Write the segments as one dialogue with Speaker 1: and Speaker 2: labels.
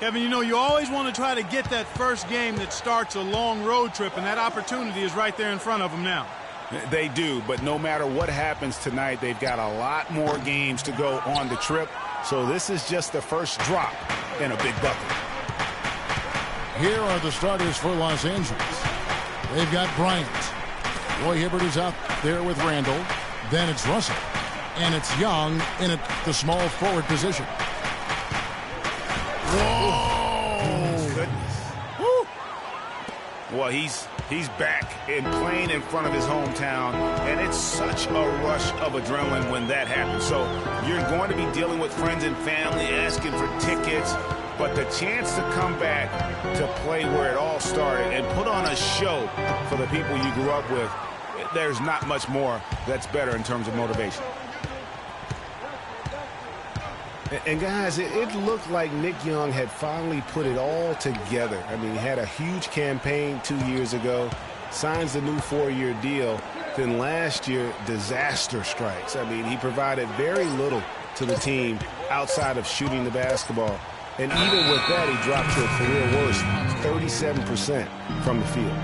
Speaker 1: Kevin, you know, you always want to try to get that first game that starts a long road trip, and that opportunity is right there in front of them now.
Speaker 2: They do, but no matter what happens tonight, they've got a lot more games to go on the trip. So this is just the first drop in a big bucket.
Speaker 3: Here are the starters for Los Angeles. They've got Bryant. Roy Hibbert is out there with Randall. Then it's Russell. And it's Young in the small forward position.
Speaker 2: Whoa! Goodness. Woo. Well, he's back and playing in front of his hometown, and it's such a rush of adrenaline when that happens. So you're going to be dealing with friends and family asking for tickets, but the chance to come back to play where it all started and put on a show for the people you grew up with, there's not much more that's better in terms of motivation. And guys, it looked like Nick Young had finally put it all together. I mean, he had a huge campaign 2 years ago, signs the new 4-year deal. Then last year, disaster strikes. I mean, he provided very little to the team outside of shooting the basketball. And even with that, he dropped to a career worst, 37% from the field.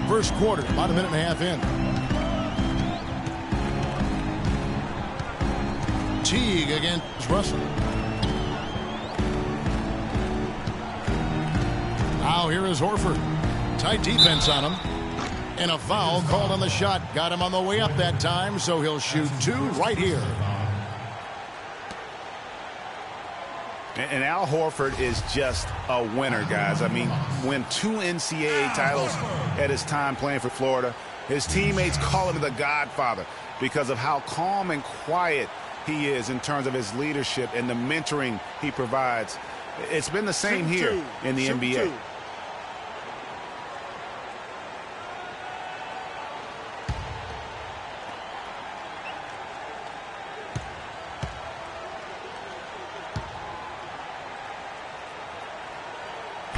Speaker 3: First quarter, about a minute and a half in. Teague against Russell. Now here is Horford. Tight defense on him. And a foul called on the shot. Got him on the way up that time, so he'll shoot 2 right here.
Speaker 2: And Al Horford is just a winner, guys. I mean, win 2 NCAA titles at his time playing for Florida. His teammates call him the Godfather because of how calm and quiet he is in terms of his leadership and the mentoring he provides. It's been the same here in the NBA.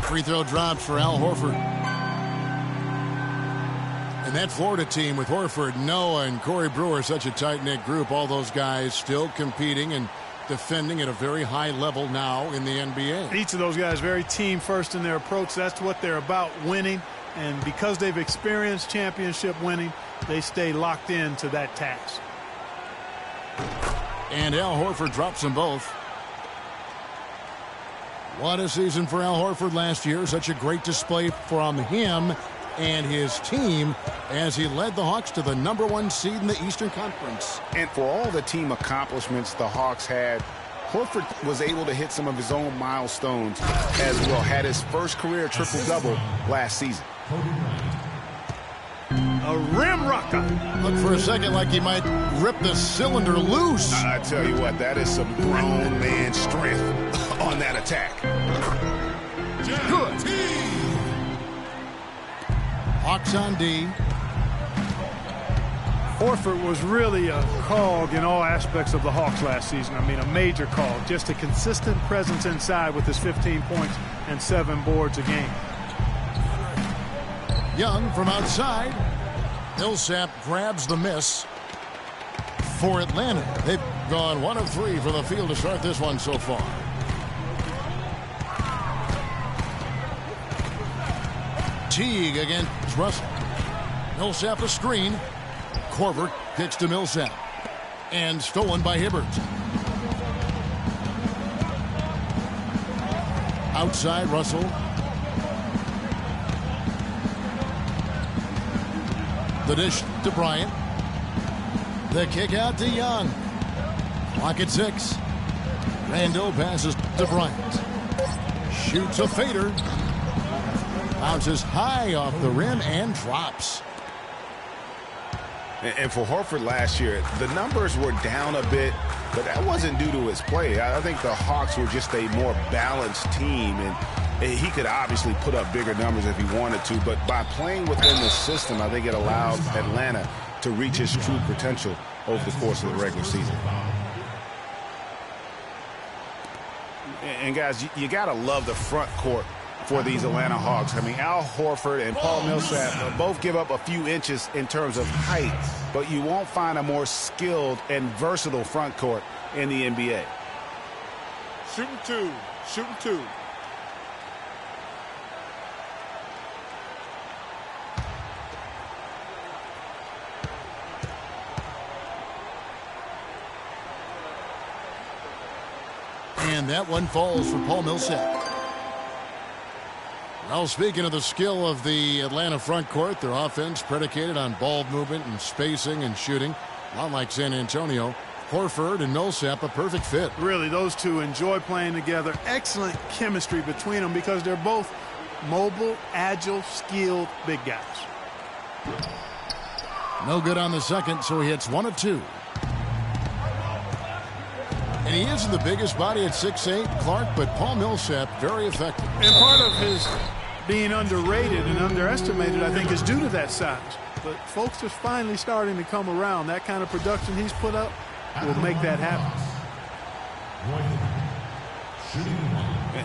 Speaker 3: Free throw dropped for Al Horford. And that Florida team with Horford, Noah, and Corey Brewer, such a tight-knit group. All those guys still competing and defending at a very high level now in the NBA.
Speaker 1: Each of those guys very team first in their approach. That's what they're about, winning. And because they've experienced championship winning, they stay locked into that task.
Speaker 3: And Al Horford drops them both. What a season for Al Horford last year. Such a great display from him and his team as he led the Hawks to the #1 seed in the Eastern Conference.
Speaker 2: And for all the team accomplishments the Hawks had, Horford was able to hit some of his own milestones as well. Had his first career triple-double last season.
Speaker 1: A rim rocker.
Speaker 3: Looked for a second like he might rip the cylinder loose.
Speaker 2: I tell you what, that is some grown man strength on that attack.
Speaker 3: Good. Hawks on D.
Speaker 1: Horford was really a cog in all aspects of the Hawks last season. I mean, a major cog. Just a consistent presence inside with his 15 points and 7 boards a game.
Speaker 3: Young from outside. Millsap grabs the miss for Atlanta. They've gone 1 of 3 from the field to start this one so far. Teague against Russell. Millsap a screen. Korver kicks to Millsap. And stolen by Hibbert. Outside Russell. The dish to Bryant. The kick out to Young. Clock at 6. Randall passes to Bryant. Shoots a fader. Bounces high off the rim and drops.
Speaker 2: And for Horford last year, the numbers were down a bit, but that wasn't due to his play. I think the Hawks were just a more balanced team, and he could obviously put up bigger numbers if he wanted to, but by playing within the system, I think it allowed Atlanta to reach his true potential over the course of the regular season. And guys, you got to love the front court for these Atlanta Hawks. I mean, Al Horford and Paul Millsap both give up a few inches in terms of height, but you won't find a more skilled and versatile front court in the NBA.
Speaker 4: Shooting two. Shooting two.
Speaker 3: And that one falls for Paul Millsap. Well, speaking of the skill of the Atlanta front court, their offense predicated on ball movement and spacing and shooting. A lot like San Antonio. Horford and Millsap, a perfect fit.
Speaker 1: Really, those two enjoy playing together. Excellent chemistry between them because they're both mobile, agile, skilled big guys.
Speaker 3: No good on the second, so he hits 1 of 2. And he isn't the biggest body at 6'8", Clark, but Paul Millsap, very effective.
Speaker 1: And part of his being underrated and underestimated, I think, is due to that size. But folks are finally starting to come around. That kind of production he's put up will make that happen.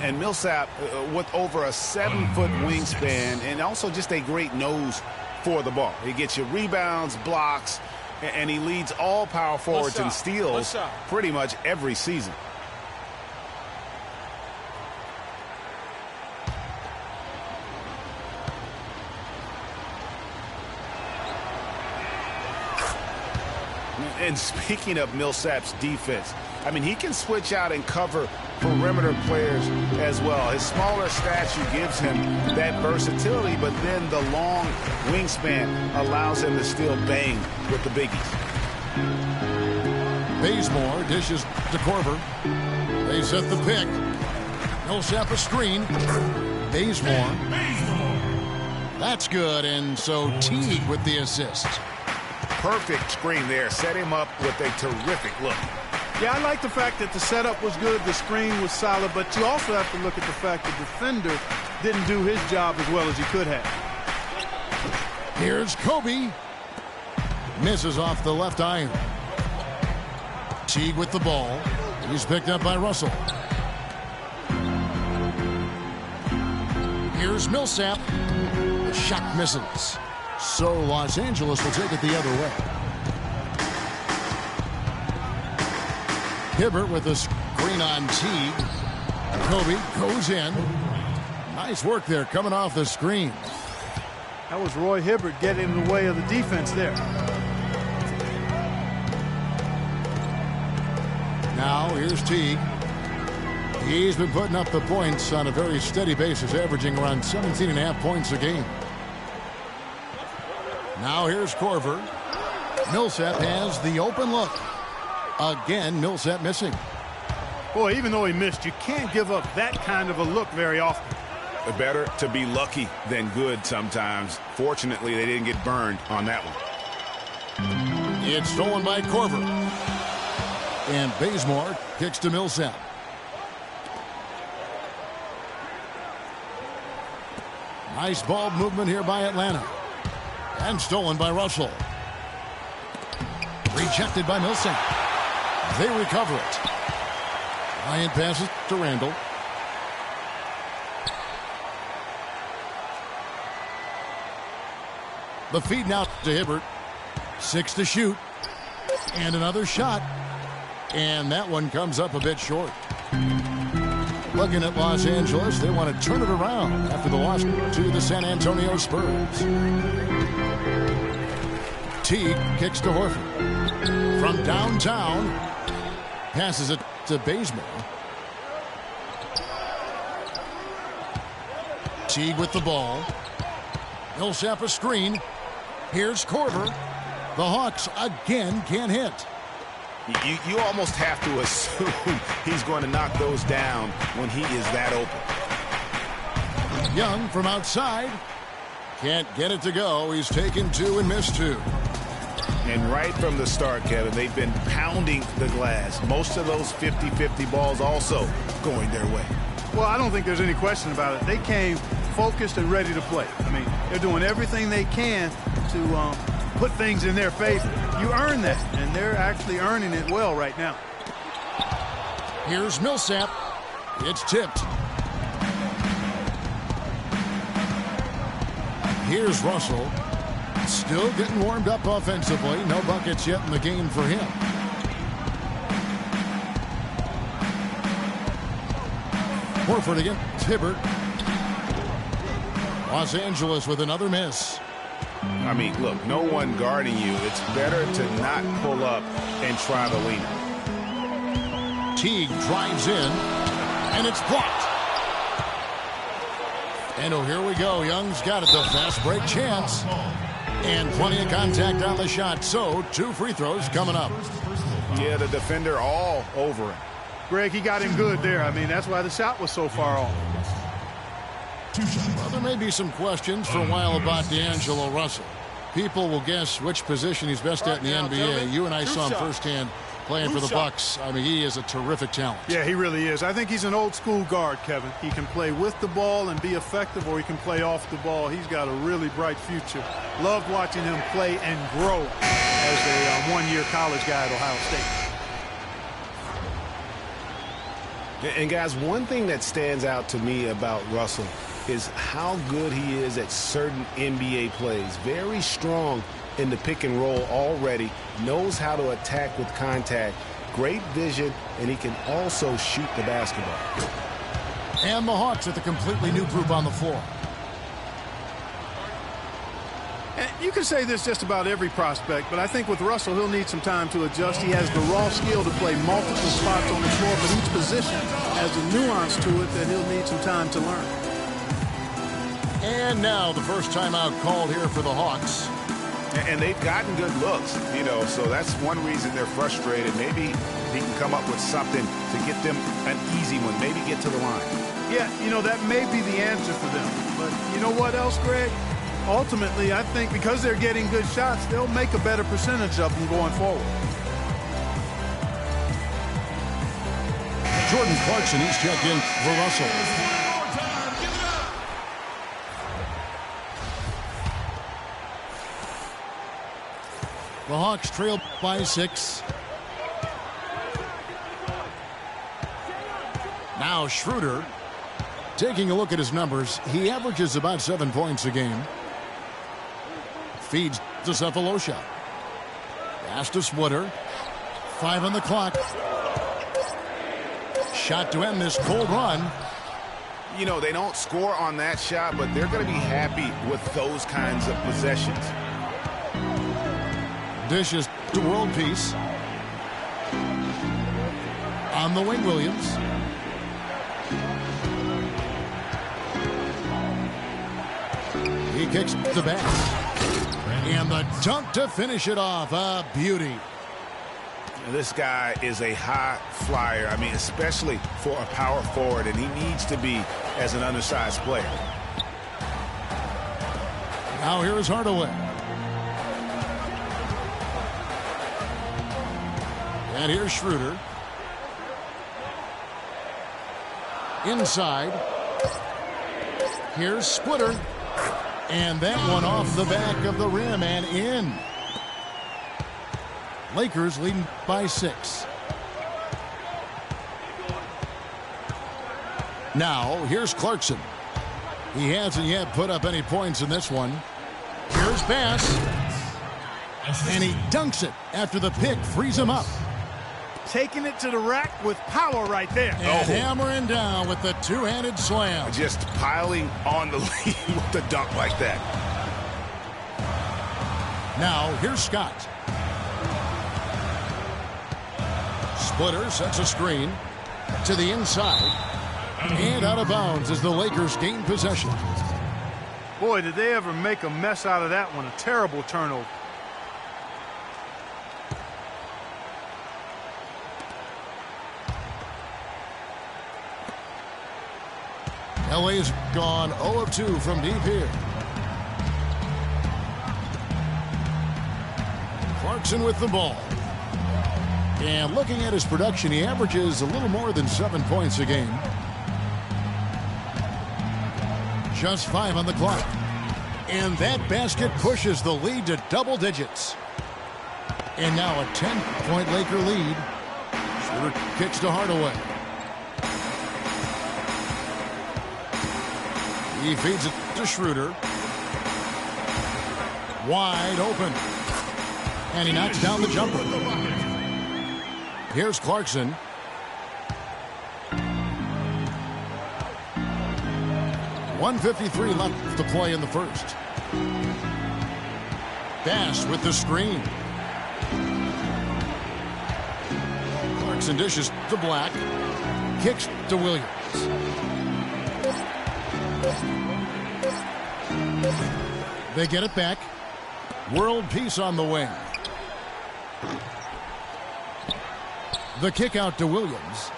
Speaker 2: And Millsap, with over a 7-foot wingspan and also just a great nose for the ball. He gets you rebounds, blocks, and he leads all power forwards in steals pretty much every season. And speaking of Millsap's defense, I mean, he can switch out and cover perimeter players as well. His smaller stature gives him that versatility, but then the long wingspan allows him to still bang with the biggies.
Speaker 3: Bazemore dishes to Korver. They set the pick. Millsap a screen. Bazemore. That's good, and so Teague with the assist.
Speaker 2: Perfect screen there. Set him up with a terrific look.
Speaker 1: Yeah, I like the fact that the setup was good, the screen was solid, but you also have to look at the fact the defender didn't do his job as well as he could have.
Speaker 3: Here's Kobe. Misses off the left iron. Teague with the ball. He's picked up by Russell. Here's Millsap. The shot misses. So Los Angeles will take it the other way. Hibbert with a screen on Teague. Kobe goes in. Nice work there coming off the screen.
Speaker 1: That was Roy Hibbert getting in the way of the defense there.
Speaker 3: Now here's Teague. He's been putting up the points on a very steady basis, averaging around 17.5 points a game. Now here's Korver. Millsap has the open look. Again, Millsap missing.
Speaker 1: Boy, even though he missed, you can't give up that kind of a look very often.
Speaker 2: Better to be lucky than good sometimes. Fortunately, they didn't get burned on that one.
Speaker 3: It's stolen by Korver. And Bazemore kicks to Millsap. Nice ball movement here by Atlanta. And stolen by Russell. Rejected by Millsap. They recover it. Bryant passes to Randall. The feed now to Hibbert. 6 to shoot. And another shot. And that one comes up a bit short. Looking at Los Angeles, they want to turn it around after the loss to the San Antonio Spurs. Teague kicks to Horford. From downtown, passes it to Bazemore. Teague with the ball. Millsap a screen. Here's Korver. The Hawks again can't hit.
Speaker 2: You almost have to assume he's going to knock those down when he is that open.
Speaker 3: Young from outside. Can't get it to go. He's taken 2 and missed 2.
Speaker 2: And right from the start, Kevin, they've been pounding the glass. Most of those 50-50 balls also going their way.
Speaker 1: Well, I don't think there's any question about it. They came focused and ready to play. I mean, they're doing everything they can to put things in their favor. You earn that, and they're actually earning it well right now.
Speaker 3: Here's Millsap. It's tipped. Here's Russell. Still getting warmed up offensively. No buckets yet in the game for him. Horford against Hibbert. Los Angeles with another miss.
Speaker 2: I mean, look, no one guarding you. It's better to not pull up and try the leaner.
Speaker 3: Teague drives in, and it's blocked. And oh, here we go. Young's got it. The fast break chance. And plenty of contact on the shot. So, 2 free throws coming up.
Speaker 2: Yeah, the defender all over him.
Speaker 1: Greg, he got him good there. I mean, that's why the shot was so far off.
Speaker 3: Well, there may be some questions for a while about D'Angelo Russell. People will guess which position he's best at in the NBA. You and I saw him firsthand playing for the Bucks. I mean, he is a terrific talent.
Speaker 1: Yeah, he really is. I think he's an old school guard, Kevin. He can play with the ball and be effective, or he can play off the ball. He's got a really bright future. Loved watching him play and grow as a one-year college guy at Ohio State.
Speaker 2: And guys, one thing that stands out to me about Russell is how good he is at certain NBA plays. Very strong in the pick and roll already. Knows how to attack with contact. Great vision, and he can also shoot the basketball.
Speaker 3: And the Hawks with a completely new group on the floor.
Speaker 1: And you can say this just about every prospect, but I think with Russell, he'll need some time to adjust. He has the raw skill to play multiple spots on the floor, but each position has a nuance to it that he'll need some time to learn.
Speaker 3: And now the first timeout called here for the Hawks.
Speaker 2: And they've gotten good looks, you know, so that's one reason they're frustrated. Maybe he can come up with something to get them an easy one, maybe get to the line.
Speaker 1: Yeah, you know, that may be the answer for them. But you know what else, Greg? Ultimately, I think because they're getting good shots, they'll make a better percentage of them going forward.
Speaker 3: Jordan Clarkson, he's checked in for Russell. The Hawks trail by 6. Now Schroeder, taking a look at his numbers, he averages about 7 points a game. Feeds to Cephalosha. Pass to Splitter. 5 on the clock. Shot to end this cold run.
Speaker 2: You know, they don't score on that shot, but they're going to be happy with those kinds of possessions.
Speaker 3: Dishes to World Peace. On the wing, Williams. He kicks the back. And the dunk to finish it off. A beauty.
Speaker 2: This guy is a high flyer. I mean, especially for a power forward, and he needs to be as an undersized player.
Speaker 3: Now here is Hardaway. And here's Schroeder. Inside. Here's Splitter. And that one off the back of the rim and in. Lakers leading by 6. Now, here's Clarkson. He hasn't yet put up any points in this one. Here's Bass. And he dunks it after the pick frees him up.
Speaker 1: Taking it to the rack with power right there.
Speaker 3: And hammering down with the two-handed slam.
Speaker 2: Just piling on the lead with the dunk like that.
Speaker 3: Now, here's Scott. Splitter sets a screen to the inside. And out of bounds as the Lakers gain possession.
Speaker 1: Boy, did they ever make a mess out of that one. A terrible turnover.
Speaker 3: LA's gone 0 of 2 from deep here. Clarkson with the ball. And looking at his production, he averages a little more than 7 points a game. Just 5 on the clock. And that basket pushes the lead to double digits. And now a 10-point Laker lead. Schroeder kicks to Hardaway. He feeds it to Schroeder. Wide open. And he knocks down the jumper. Here's Clarkson. .153 left to play in the first. Bass with the screen. Clarkson dishes to Black. Kicks to Williams. They get it back. World Peace on the wing. The kick out to Williams.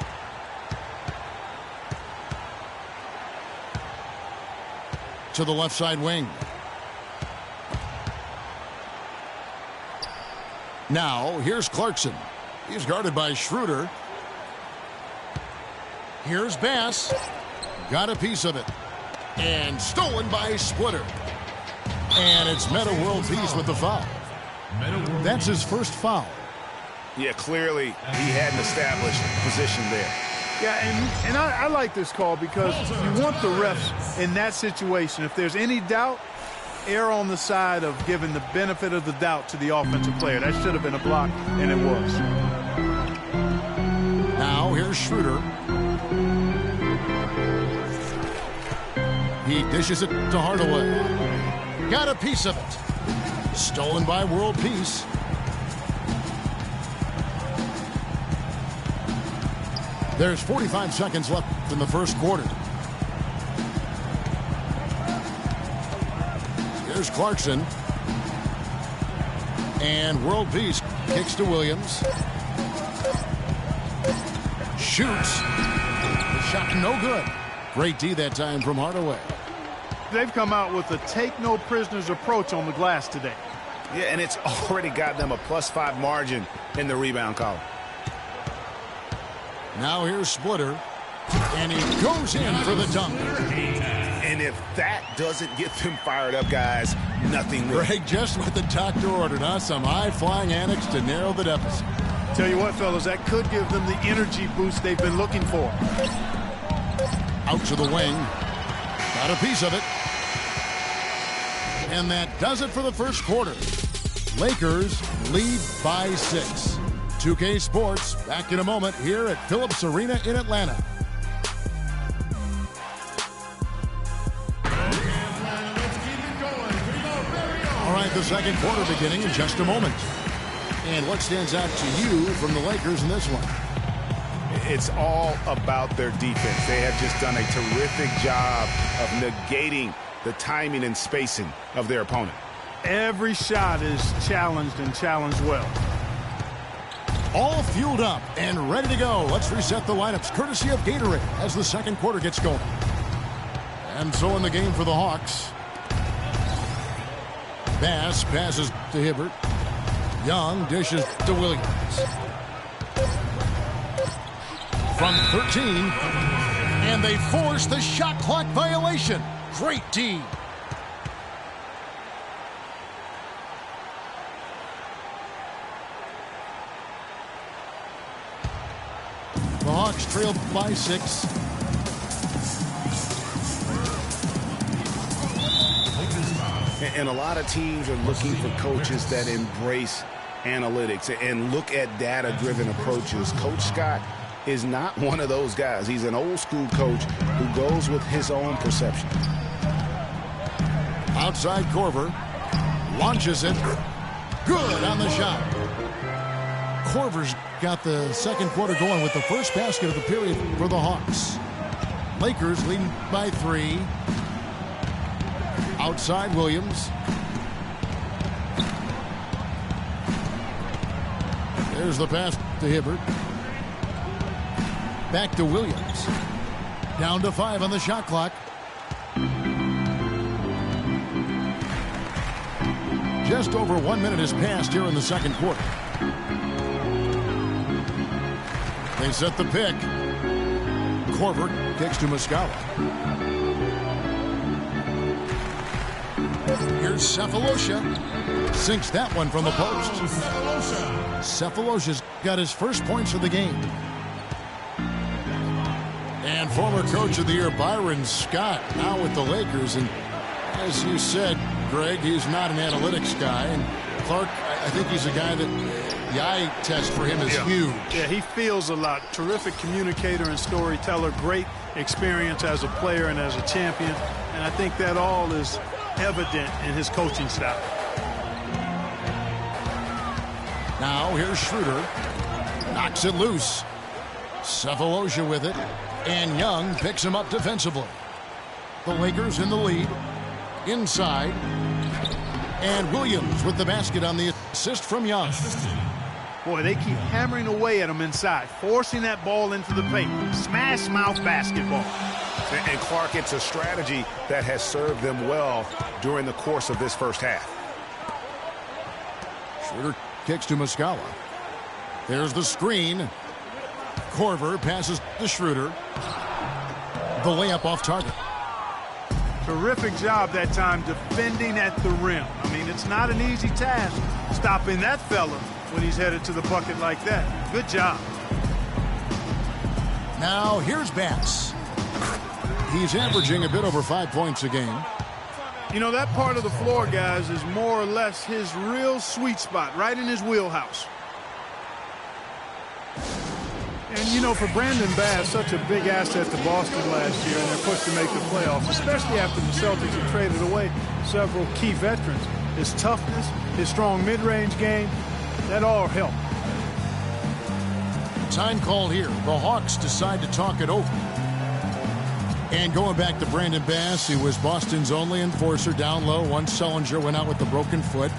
Speaker 3: To the left side wing. Now, here's Clarkson. He's guarded by Schroeder. Here's Bass. Got a piece of it. And stolen by Splitter. And it's Meta World Peace with the foul. That's his first foul.
Speaker 2: Yeah, clearly he had an established position there.
Speaker 1: Yeah, and I like this call because you want the refs in that situation. If there's any doubt, err on the side of giving the benefit of the doubt to the offensive player. That should have been a block, and it was.
Speaker 3: Now here's Schroeder. He dishes it to Hardaway. Got a piece of it. Stolen by World Peace. There's 45 seconds left in the first quarter. Here's Clarkson. And World Peace kicks to Williams. Shoots. The shot no good. Great D that time from Hardaway.
Speaker 1: They've come out with a take-no-prisoners approach on the glass today.
Speaker 2: Yeah, and it's already got them a +5 margin in the rebound column.
Speaker 3: Now here's Splitter. And he goes in for the dunk.
Speaker 2: And if that doesn't get them fired up, guys, nothing will.
Speaker 3: Greg, just what the doctor ordered, huh? Some high-flying antics to narrow the deficit.
Speaker 1: Tell you what, fellas, that could give them the energy boost they've been looking for.
Speaker 3: Out to the wing. Got a piece of it. And that does it for the first quarter. Lakers lead by 6. 2K Sports back in a moment here at Phillips Arena in Atlanta. All right, the second quarter beginning in just a moment. And what stands out to you from the Lakers in this one?
Speaker 2: It's all about their defense. They have just done a terrific job of negating the timing and spacing of their opponent.
Speaker 1: Every shot is challenged and challenged well.
Speaker 3: All fueled up and ready to go. Let's reset the lineups courtesy of Gatorade as the second quarter gets going. And so in the game for the Hawks. Bass passes to Hibbert. Young dishes to Williams. From 13. And they force the shot clock violation. Great D. The Hawks trail by 6.
Speaker 2: And a lot of teams are looking for coaches that embrace analytics and look at data-driven approaches. Coach Scott is not one of those guys. He's an old-school coach who goes with his own perception.
Speaker 3: Outside Korver. Launches it. Good on the shot. Korver's got the second quarter going with the first basket of the period for the Hawks. Lakers leading by 3. Outside Williams. There's the pass to Hibbert. Back to Williams. Down to 5 on the shot clock. Just over 1 minute has passed here in the second quarter. They set the pick. Korver kicks to Muscala. Here's Cephalosha. Sinks that one from the post. Cephalosha's got his first points of the game. And former coach of the year Byron Scott now with the Lakers. And As you said, Greg, he's not an analytics guy. And Clark, I think he's a guy that the eye test for him is huge.
Speaker 1: Yeah, he feels a lot. Terrific communicator and storyteller. Great experience as a player and as a champion. And I think that all is evident in his coaching style.
Speaker 3: Now here's Schroeder. Knocks it loose. Sefolosha with it. And Young picks him up defensively. The Lakers in the lead. Inside. And Williams with the basket on the assist from Young.
Speaker 1: Boy, they keep hammering away at him inside, forcing that ball into the paint. Smash mouth basketball.
Speaker 2: And Clark, it's a strategy that has served them well during the course of this first half.
Speaker 3: Schroeder kicks to Muscala. There's the screen. Korver passes to Schroeder. The layup off target.
Speaker 1: Terrific job that time defending at the rim. I mean, it's not an easy task stopping that fella when he's headed to the bucket like that. Good job.
Speaker 3: Now here's Bass. He's averaging a bit over 5 points a game.
Speaker 1: You know, that part of the floor, guys, is more or less his real sweet spot, right in his wheelhouse. And, you know, for Brandon Bass, such a big asset to Boston last year, and they're pushed to make the playoffs, especially after the Celtics have traded away several key veterans. His toughness, his strong mid-range game, that all helped.
Speaker 3: Time call here. The Hawks decide to talk it over. And going back to Brandon Bass, he was Boston's only enforcer down low once Sullinger went out with the broken foot.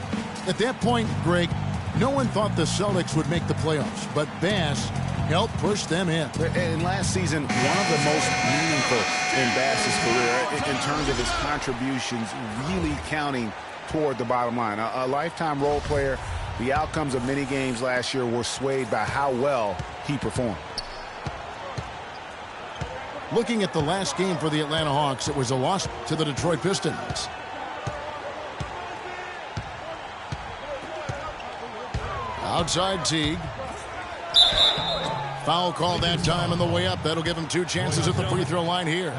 Speaker 3: At that point, Greg, no one thought the Celtics would make the playoffs, but Bass helped push them in.
Speaker 2: And last season, one of the most meaningful in Bass's career in terms of his contributions really counting toward the bottom line. A lifetime role player. The outcomes of many games last year were swayed by how well he performed.
Speaker 3: Looking at the last game for the Atlanta Hawks, it was a loss to the Detroit Pistons. Outside Teague. Foul call that time on the way up. That'll give him 2 chances at the free throw line here.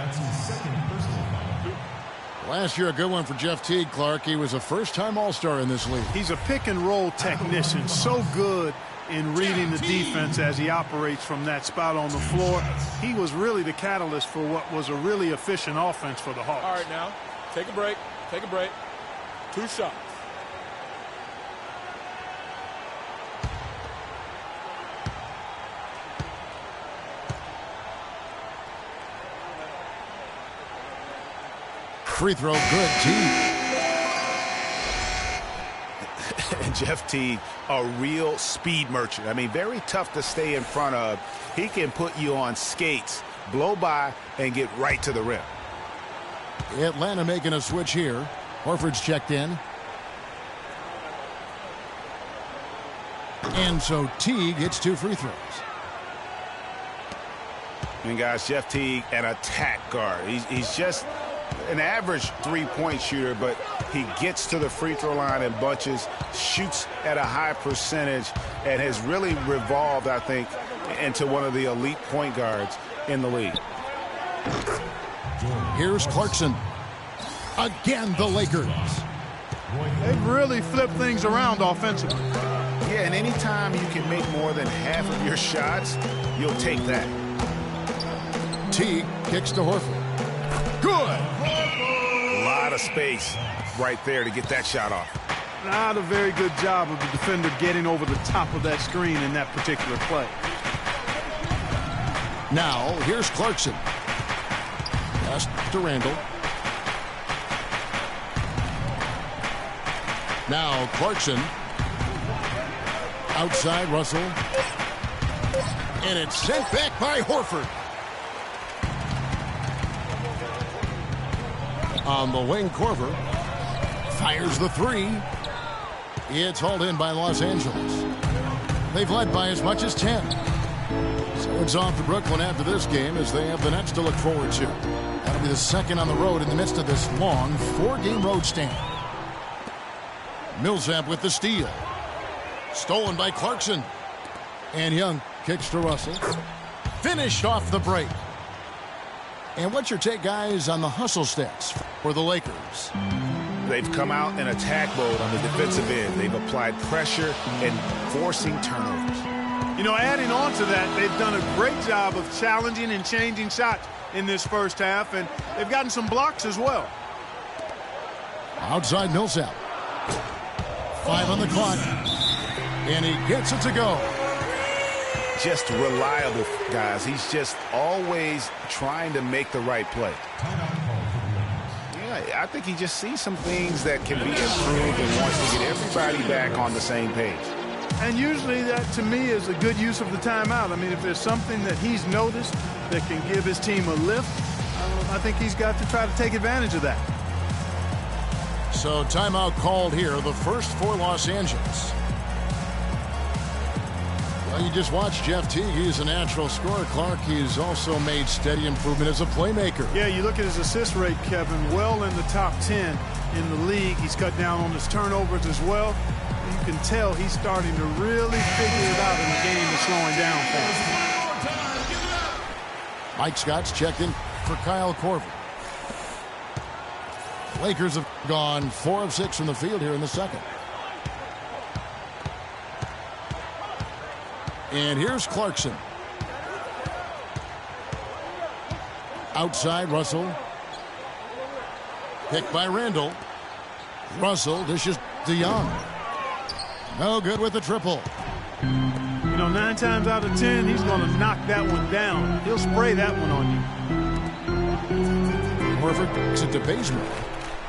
Speaker 3: Last year, a good one for Jeff Teague, Clark. He was a first-time All-Star in this league.
Speaker 1: He's a pick-and-roll technician, so good in reading the defense as he operates from that spot on the floor. He was really the catalyst for what was a really efficient offense for the Hawks.
Speaker 4: All right, now, take a break. Take a break. 2 shots.
Speaker 3: Free throw, good. Teague.
Speaker 2: And Jeff Teague, a real speed merchant. I mean, very tough to stay in front of. He can put you on skates, blow by, and get right to the rim.
Speaker 3: Atlanta making a switch here. Horford's checked in. And so Teague hits 2 free throws.
Speaker 2: And guys, Jeff Teague, an attack guard. He's just an average three-point shooter, but he gets to the free throw line in bunches, shoots at a high percentage, and has really revolved, I think, into one of the elite point guards in the league.
Speaker 3: Here's Clarkson. Again, the Lakers.
Speaker 1: They've really flipped things around offensively.
Speaker 2: Yeah, and anytime you can make more than half of your shots, you'll take that.
Speaker 3: Teague kicks to Horford. Good.
Speaker 2: A lot of space right there to get that shot off.
Speaker 1: Not a very good job of the defender getting over the top of that screen in that particular play.
Speaker 3: Now, here's Clarkson. Pass to Randall. Now, Clarkson. Outside Russell. And it's sent back by Horford. On the wing, Korver fires the 3. It's hauled in by Los Angeles. They've led by as much as 10. So it's off to Brooklyn after this game as they have the Nets to look forward to. That'll be the second on the road in the midst of this long 4-game road stand. Millsap with the steal. Stolen by Clarkson. And Young kicks to Russell. Finished off the break. And what's your take, guys, on the hustle stats for the Lakers?
Speaker 2: They've come out in attack mode on the defensive end. They've applied pressure and forcing turnovers.
Speaker 1: You know, adding on to that, they've done a great job of challenging and changing shots in this first half, and they've gotten some blocks as well.
Speaker 3: Outside Millsap. 5 on the clock. And he gets it to go.
Speaker 2: Just reliable, guys. He's just always trying to make the right play. Yeah, I think he just sees some things that can be improved and wants to get everybody back on the same page.
Speaker 1: And usually that, to me, is a good use of the timeout. I mean, if there's something that he's noticed that can give his team a lift, I think he's got to try to take advantage of that.
Speaker 3: So timeout called here, the first for Los Angeles. Well, you just watched Jeff Teague. He's a natural scorer. Clark, he's also made steady improvement as a playmaker.
Speaker 1: Yeah, you look at his assist rate, Kevin, well in the top 10 in the league. He's cut down on his turnovers as well. You can tell he's starting to really figure it out in the game that's slowing down for him.
Speaker 3: Mike Scott's checked in for Kyle Korver. Lakers have gone 4 of 6 from the field here in the second. And here's Clarkson. Outside Russell. Picked by Randall. Russell dishes to Young. No good with the triple.
Speaker 1: You know, 9 times out of 10, he's going to knock that one down. He'll spray that one on you.
Speaker 3: Horford takes it to Bazemore.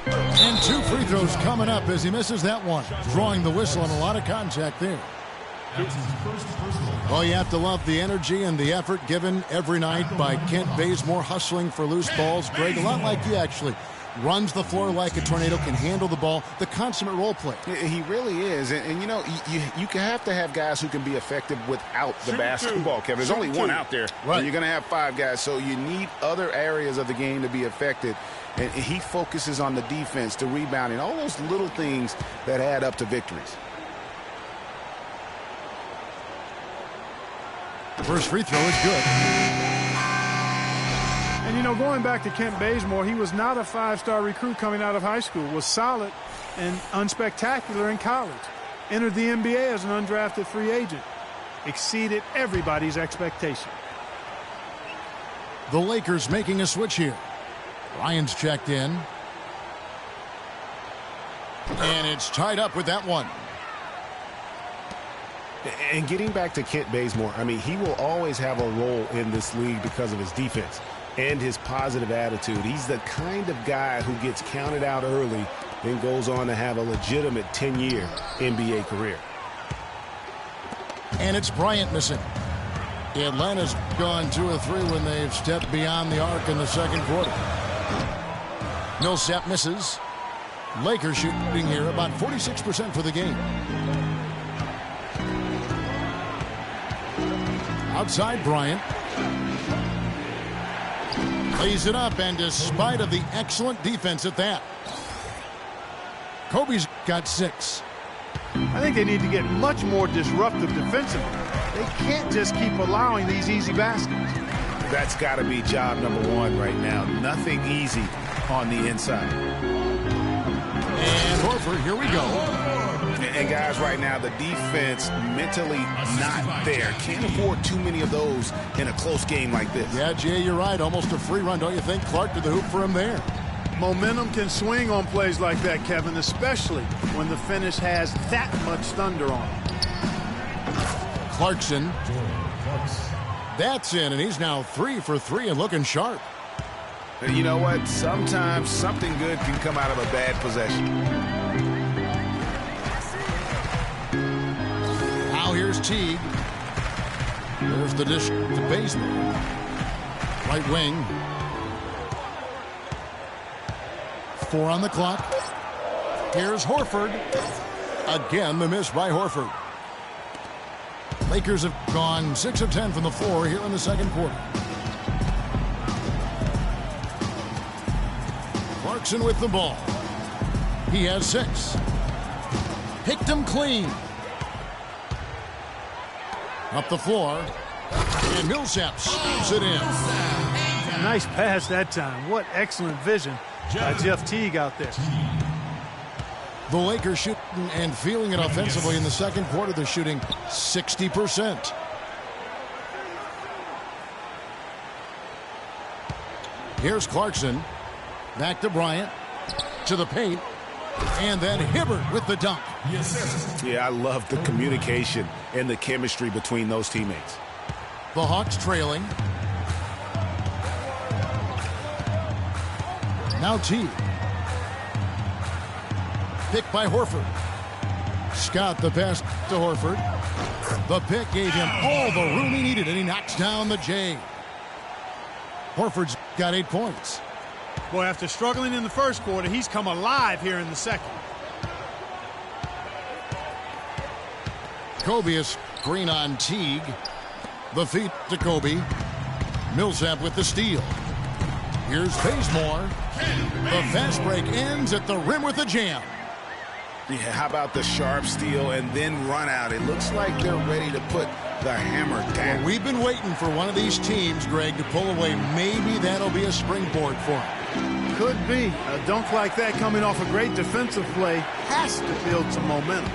Speaker 3: And 2 free throws coming up as he misses that one. Drawing the whistle on a lot of contact there. Well, you have to love the energy and the effort given every night by Kent Bazemore, hustling for loose balls. Greg, a lot like you actually. Runs the floor like a tornado, can handle the ball, the consummate role player.
Speaker 2: He really is. And you know, you can have to have guys who can be effective without the basketball, Kevin. There's only one out there.
Speaker 3: Right.
Speaker 2: And you're going to have 5 guys, so you need other areas of the game to be effective. And he focuses on the defense, the rebounding, all those little things that add up to victories.
Speaker 3: First free throw is good.
Speaker 1: And, you know, going back to Kent Bazemore, he was not a 5-star recruit coming out of high school. Was solid and unspectacular in college. Entered the NBA as an undrafted free agent. Exceeded everybody's expectation.
Speaker 3: The Lakers making a switch here. Ryan's checked in. And it's tied up with that one.
Speaker 2: And getting back to Kent Bazemore, I mean, he will always have a role in this league because of his defense and his positive attitude. He's the kind of guy who gets counted out early and goes on to have a legitimate 10-year NBA career.
Speaker 3: And it's Bryant missing. Atlanta's gone 2 of 3 when they've stepped beyond the arc in the second quarter. Millsap misses. Lakers shooting here about 46% for the game. Outside Bryant. Lays it up, and despite of the excellent defense at that, Kobe's got 6.
Speaker 1: I think they need to get much more disruptive defensively. They can't just keep allowing these easy baskets.
Speaker 2: That's got to be job number 1 right now. Nothing easy on the inside.
Speaker 3: And Horford, here we go.
Speaker 2: And guys, right now, the defense mentally not there. Can't afford too many of those in a close game like this.
Speaker 3: Yeah, Jay, you're right. Almost a free run, don't you think? Clark to the hoop for him there.
Speaker 1: Momentum can swing on plays like that, Kevin, especially when the finish has that much thunder on it.
Speaker 3: Clarkson. That's in, and he's now 3 for 3 and looking sharp.
Speaker 2: You know what? Sometimes something good can come out of a bad possession.
Speaker 3: Now here's Teague. There's the dish to Bazemore. Right wing. 4 on the clock. Here's Horford. Again, the miss by Horford. Lakers have gone 6 of 10 from the floor here in the second quarter. Clarkson with the ball. He has 6. Picked him clean. Up the floor. And Millsap slams it in.
Speaker 1: Nice pass that time. What excellent vision by Jeff Teague out there.
Speaker 3: The Lakers shooting and feeling it offensively in the second quarter. They're shooting 60%. Here's Clarkson. Back to Bryant. To the paint. And then Hibbert with the dunk.
Speaker 2: Yeah, I love the communication and the chemistry between those teammates.
Speaker 3: The Hawks trailing. Now Teague. Pick by Horford. Scott the pass to Horford. The pick gave him all the room he needed, and he knocks down the J. Horford's got 8 points.
Speaker 1: Boy, after struggling in the first quarter, he's come alive here in the second.
Speaker 3: Kobe is green on Teague. The feed to Kobe. Millsap with the steal. Here's Bazemore. The fast break ends at the rim with a jam.
Speaker 2: Yeah, how about the sharp steal and then run out? It looks like they're ready to put the hammer down.
Speaker 3: Well, we've been waiting for one of these teams, Greg, to pull away. Maybe that'll be a springboard for them.
Speaker 1: Could be. A dunk like that coming off a great defensive play has to build some momentum.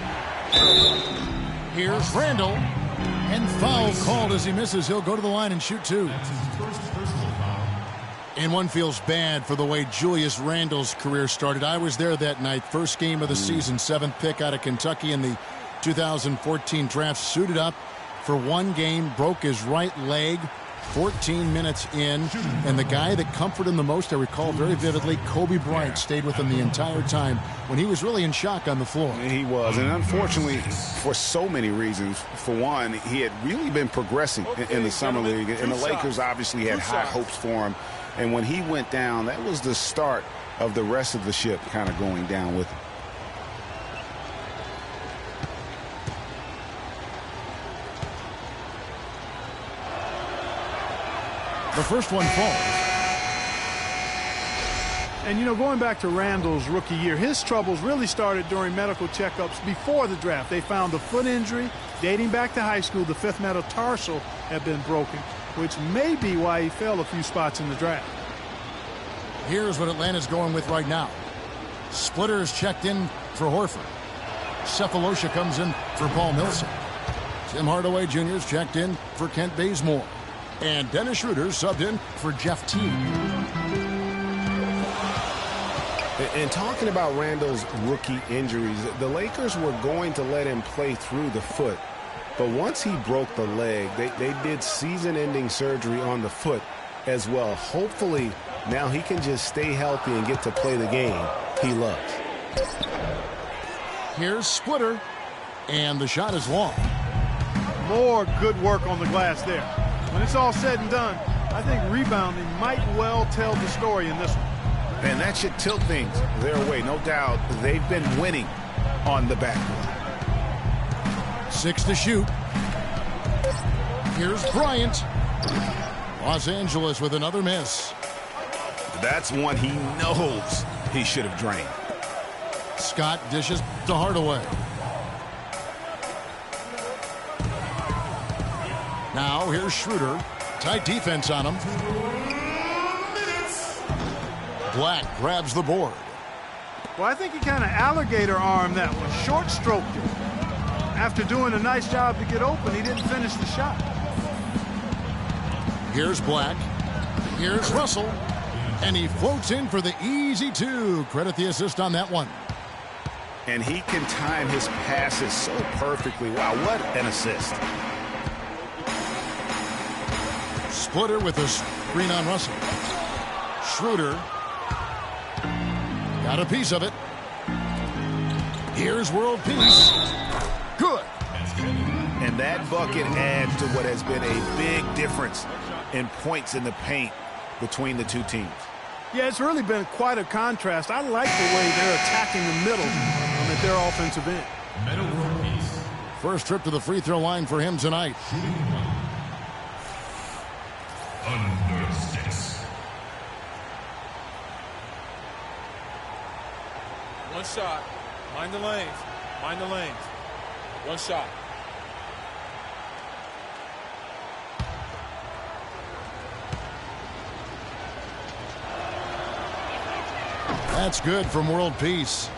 Speaker 3: Here's Randall. And foul called as he misses. He'll go to the line and shoot two. And one feels bad for the way Julius Randle's career started. I was there that night. First game of the season, 7th pick out of Kentucky in the 2014 draft. Suited up for one game, broke his right leg 14 minutes in. And the guy that comforted him the most, I recall very vividly, Kobe Bryant stayed with him the entire time when he was really in shock on the floor.
Speaker 2: He was, and unfortunately, for so many reasons. For one, he had really been progressing in the summer league, and the Lakers obviously had high hopes for him. And when he went down, that was the start of the rest of the ship kind of going down with him.
Speaker 3: The first one falls.
Speaker 1: And, you know, going back to Randall's rookie year, his troubles really started during medical checkups before the draft. They found a foot injury dating back to high school. The fifth metatarsal had been broken, which may be why he fell a few spots in the draft.
Speaker 3: Here's what Atlanta's going with right now. Splitter is checked in for Horford. Cephalosha comes in for Paul Millsap. Tim Hardaway Jr. is checked in for Kent Bazemore. And Dennis Schroeder subbed in for Jeff Teague.
Speaker 2: And talking about Randall's rookie injuries, the Lakers were going to let him play through the foot. But once he broke the leg, they did season-ending surgery on the foot as well. Hopefully, now he can just stay healthy and get to play the game he loves.
Speaker 3: Here's Splitter. And the shot is long.
Speaker 1: More good work on the glass there. When it's all said and done, I think rebounding might well tell the story in this one.
Speaker 2: And that should tilt things their way. No doubt they've been winning on the backboard.
Speaker 3: 6 to shoot. Here's Bryant. Los Angeles with another miss.
Speaker 2: That's one he knows he should have drained.
Speaker 3: Scott dishes to Hardaway. Now here's Schroeder. Tight defense on him. Black grabs the board.
Speaker 1: Well, I think he kind of alligator armed that one. Short stroked it. After doing a nice job to get open, he didn't finish the shot.
Speaker 3: Here's Black. Here's Russell. And he floats in for the easy two. Credit the assist on that one.
Speaker 2: And he can time his passes so perfectly. Wow, what an assist.
Speaker 3: Splitter with a screen on Russell. Schroeder got a piece of it. Here's world peace. Good.
Speaker 2: And that bucket adds to what has been a big difference in points in the paint between the two teams.
Speaker 1: Yeah, it's really been quite a contrast. I like the way they're attacking the middle at their offensive end.
Speaker 5: Middle world peace.
Speaker 3: First trip to the free throw line for him tonight.
Speaker 5: Under 6.
Speaker 4: One shot. Mind the lanes. Mind the lanes. One shot.
Speaker 3: That's good from World Peace.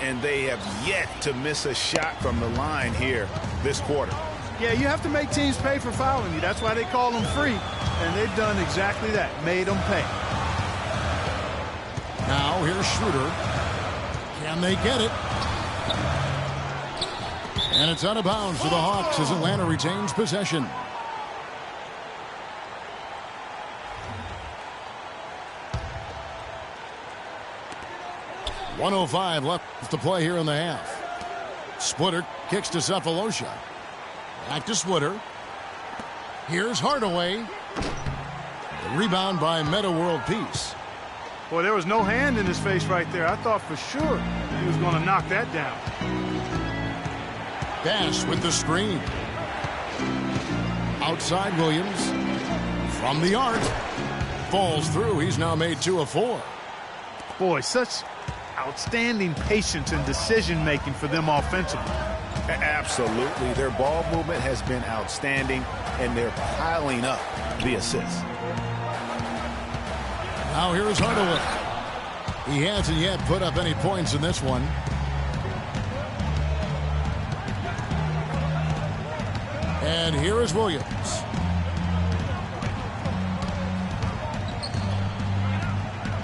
Speaker 2: And they have yet to miss a shot from the line here this quarter.
Speaker 1: Yeah, you have to make teams pay for fouling you. That's why they call them free. And they've done exactly that, made them pay.
Speaker 3: Now here's Schroeder. Can they get it? And it's out of bounds to the Hawks as Atlanta retains possession. .105 left to play here in the half. Splitter kicks to Cephalosha. Back to Splitter. Here's Hardaway. The rebound by Meta World Peace.
Speaker 1: Boy, there was no hand in his face right there. I thought for sure he was going to knock that down.
Speaker 3: Bass with the screen. Outside Williams. From the arc. Falls through. He's now made 2 of 4.
Speaker 1: Boy, such outstanding patience and decision-making for them offensively.
Speaker 2: Absolutely. Their ball movement has been outstanding, and they're piling up the assists.
Speaker 3: Now here's Hardaway. He hasn't yet put up any points in this one. And here is Williams.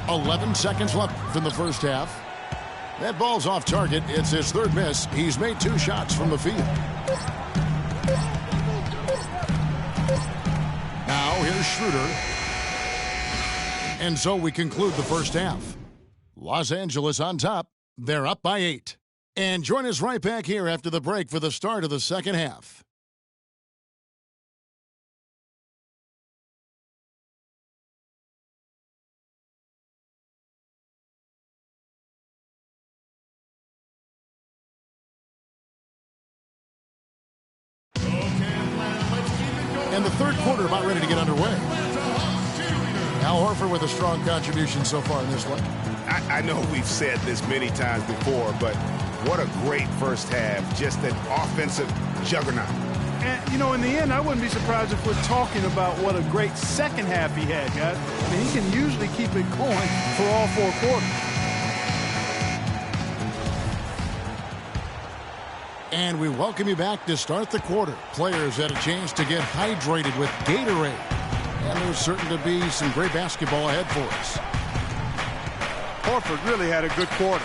Speaker 3: .11 seconds left in the first half. That ball's off target. It's his 3rd miss. He's made 2 shots from the field. Now here's Schroeder. And so we conclude the first half. Los Angeles on top. They're up by 8. And join us right back here after the break for the start of the second half. And the third quarter about ready to get underway. Al Horford with a strong contribution so far in this one.
Speaker 2: I know we've said this many times before, but what a great first half. Just an offensive juggernaut.
Speaker 1: And, you know, in the end, I wouldn't be surprised if we're talking about what a great second half he had, guys. I mean, he can usually keep it going for all 4 quarters.
Speaker 3: And we welcome you back to start the quarter. Players had a chance to get hydrated with Gatorade. And there's certain to be some great basketball ahead for us.
Speaker 1: Horford really had a good quarter.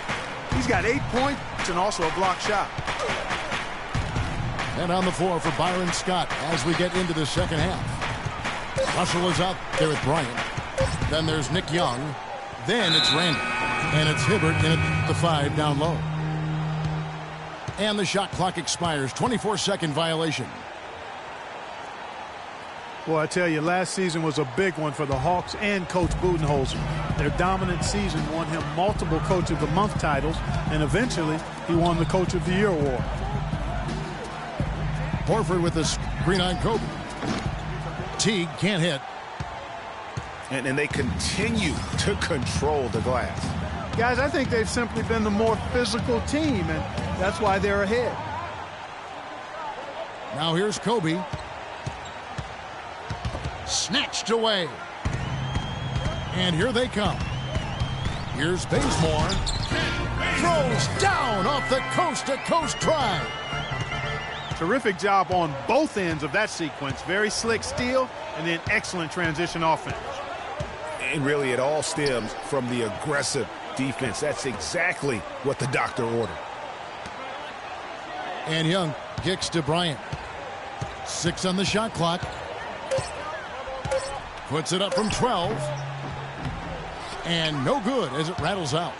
Speaker 1: He's got 8 points and also a block shot.
Speaker 3: And on the floor for Byron Scott as we get into the second half. Russell is out there with Bryant. Then there's Nick Young. Then it's Randall. And it's Hibbert in at the 5 down low. And the shot clock expires. 24-second violation.
Speaker 1: Well, I tell you, last season was a big one for the Hawks and Coach Budenholzer. Their dominant season won him multiple Coach of the Month titles, and eventually he won the Coach of the Year award.
Speaker 3: Horford with the screen on Kobe. Teague can't hit.
Speaker 2: And they continue to control the glass.
Speaker 1: Guys, I think they've simply been the more physical team, and that's why they're ahead.
Speaker 3: Now here's Kobe. Snatched away. And here they come. Here's Bazemore. Throws down off the coast-to-coast try.
Speaker 1: Terrific job on both ends of that sequence. Very slick steal and then excellent transition offense.
Speaker 2: And really it all stems from the aggressive defense. That's exactly what the doctor ordered.
Speaker 3: And Young kicks to Bryant. 6 on the shot clock. Puts it up from 12. And no good as it rattles out.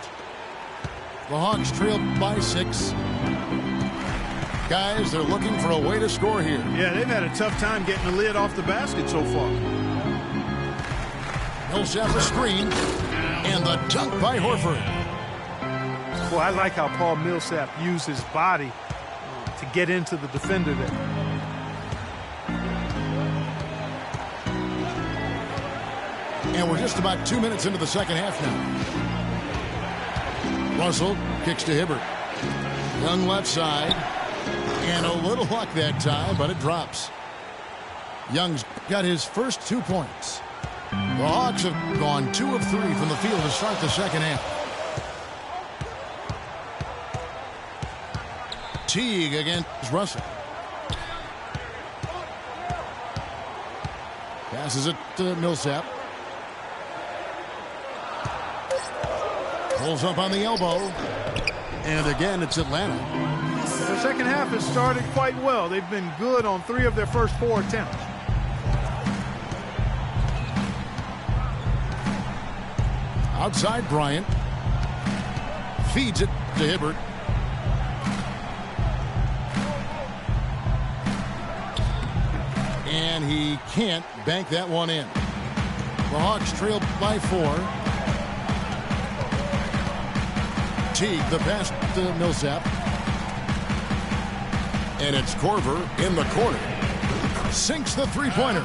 Speaker 3: The Hawks trail by 6. Guys, they're looking for a way to score here.
Speaker 1: Yeah, they've had a tough time getting the lid off the basket so far.
Speaker 3: Millsap a screen. And the dunk by Horford.
Speaker 1: Well, I like how Paul Millsap used his body to get into the defender there.
Speaker 3: And we're just about 2 minutes into the second half now. Russell kicks to Hibbert. Young left side. And a little luck that time, but it drops. Young's got his first 2 points. The Hawks have gone 2 of 3 from the field to start the second half. Teague against Russell. Passes it to Millsap. Pulls up on the elbow. And again, it's Atlanta.
Speaker 1: The second half has started quite well. They've been good on 3 of their first 4 attempts.
Speaker 3: Outside Bryant. Feeds it to Hibbert. And he can't bank that one in. The Hawks trail by 4. Teague, the pass to Millsap. And it's Korver in the corner. Sinks the three-pointer.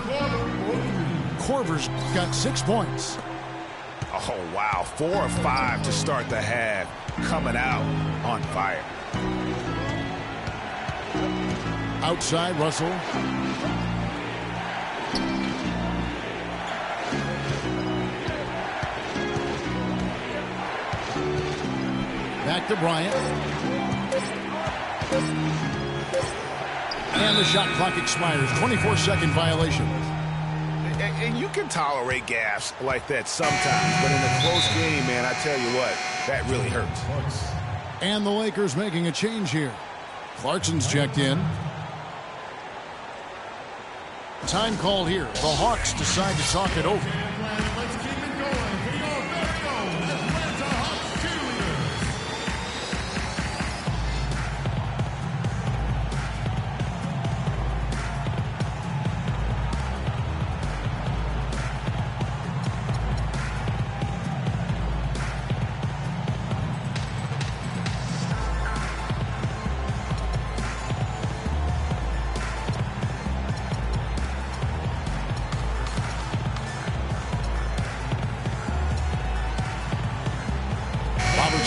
Speaker 3: Korver's got 6 points.
Speaker 2: Oh, wow. 4 or 5 to start the half. Coming out on fire.
Speaker 3: Outside Russell. Back to Bryant. And the shot clock expires. 24-second violation.
Speaker 2: And you can tolerate gaffes like that sometimes, but in a close game, man, I tell you what, that really hurts.
Speaker 3: And the Lakers making a change here. Clarkson's checked in. Time called here. The Hawks decide to talk it over.
Speaker 5: Let's keep it going. Here we go. There it goes. Atlanta Hawks cheerleaders.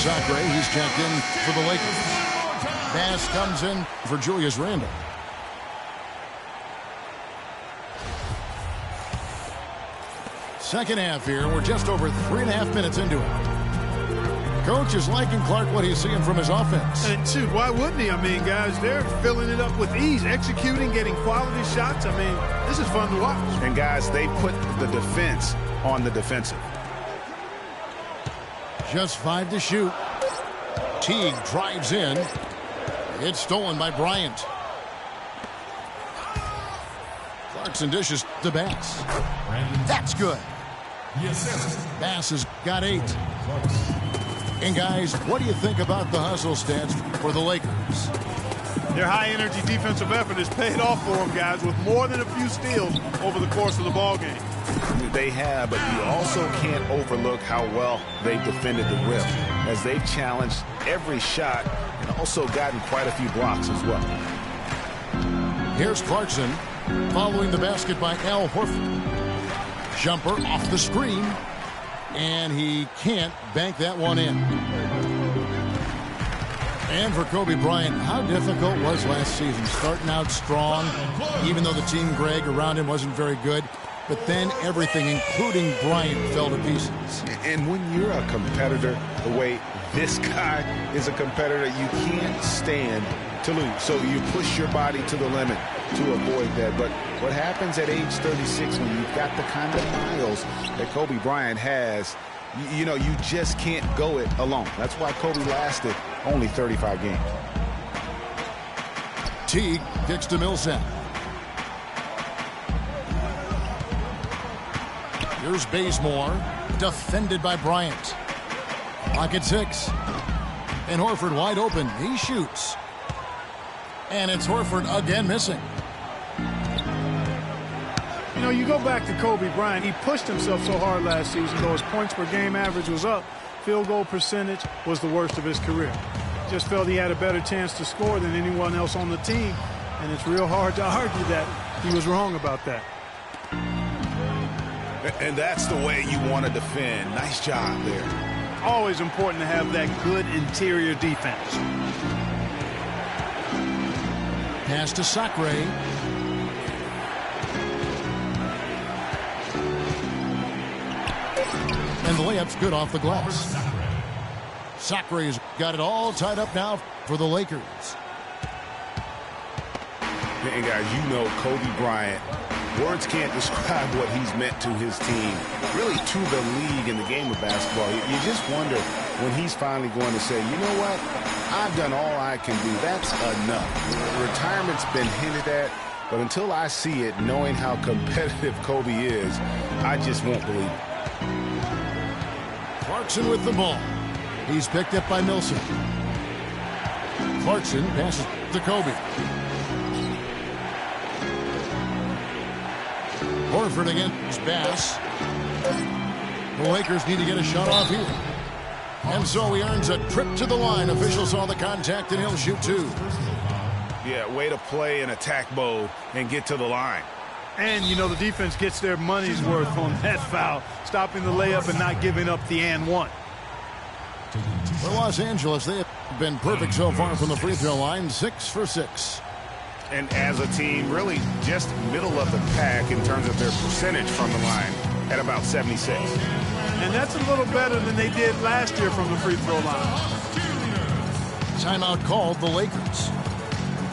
Speaker 3: Zachary, he's checked in for the Lakers. Bass comes in for Julius Randle. Second half here. We're just over 3.5 minutes into it. Coach is liking Clark what he's seeing from his offense.
Speaker 1: And shoot, why wouldn't he? I mean, guys, they're filling it up with ease, executing, getting quality shots. I mean, this is fun to watch.
Speaker 2: And guys, they put the defense on the defensive.
Speaker 3: Just 5 to shoot. Teague drives in. It's stolen by Bryant. Clarkson dishes to Bass. That's good. Bass has got 8. And guys, what do you think about the hustle stats for the Lakers?
Speaker 1: Their high-energy defensive effort has paid off for them, guys, with more than a few steals over the course of the ball game.
Speaker 2: They have, but you also can't overlook how well they've defended the rim, as they've challenged every shot and also gotten quite a few blocks as well.
Speaker 3: Here's Clarkson following the basket by Al Horford. Jumper off the screen, and he can't bank that one in. And for Kobe Bryant, how difficult was last season? Starting out strong, even though the team Greg around him wasn't very good. But then everything, including Bryant, fell to pieces.
Speaker 2: And when you're a competitor, the way this guy is a competitor, you can't stand to lose. So you push your body to the limit to avoid that. But what happens at age 36 when you've got the kind of miles that Kobe Bryant has, you know, you just can't go it alone. That's why Kobe lasted only 35 games.
Speaker 3: Teague kicks to Millsap. Here's Bazemore, defended by Bryant. Clock at 6. And Horford wide open. He shoots. And it's Horford again missing.
Speaker 1: You know, you go back to Kobe Bryant. He pushed himself so hard last season, though his points per game average was up. Field goal percentage was the worst of his career. Just felt he had a better chance to score than anyone else on the team. And it's real hard to argue that he was wrong about that.
Speaker 2: And that's the way you want to defend. Nice job there.
Speaker 1: Always important to have that good interior defense.
Speaker 3: Pass to Sacre. And the layup's good off the glass. Sacre's got it all tied up now for the Lakers.
Speaker 2: And guys, you know Kobe Bryant, words can't describe what he's meant to his team, really to the league in the game of basketball. You just wonder when he's finally going to say, you know what, I've done all I can do. That's enough. Retirement's been hinted at, but until I see it, knowing how competitive Kobe is, I just won't believe it.
Speaker 3: Clarkson with the ball. He's picked up by Millsap. Clarkson passes to Kobe. Horford against Bass. The Lakers need to get a shot off here. And so he earns a trip to the line. Officials saw the contact and he'll shoot two.
Speaker 2: Yeah, way to play in attack mode and get to the line.
Speaker 1: And, you know, the defense gets their money's worth on that foul, stopping the layup and not giving up the and one.
Speaker 3: For Los Angeles, they have been perfect so far from the free throw line, 6 for 6.
Speaker 2: And as a team, really just middle of the pack in terms of their percentage from the line at about 76.
Speaker 1: And that's a little better than they did last year from the free throw line.
Speaker 3: Timeout called the Lakers.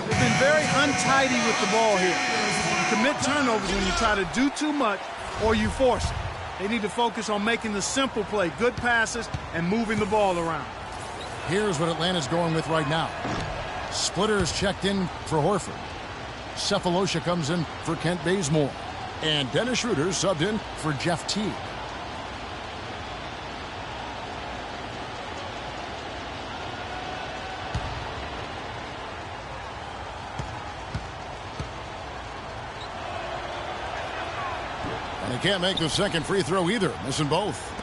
Speaker 1: They've been very untidy with the ball here. You commit turnovers when you try to do too much or you force it. They need to focus on making the simple play, good passes, and moving the ball around.
Speaker 3: Here's what Atlanta's going with right now. Splitter is checked in for Horford. Cephalosha comes in for Kent Bazemore. And Dennis Schroeder subbed in for Jeff Teague. And he can't make the second free throw either, missing both.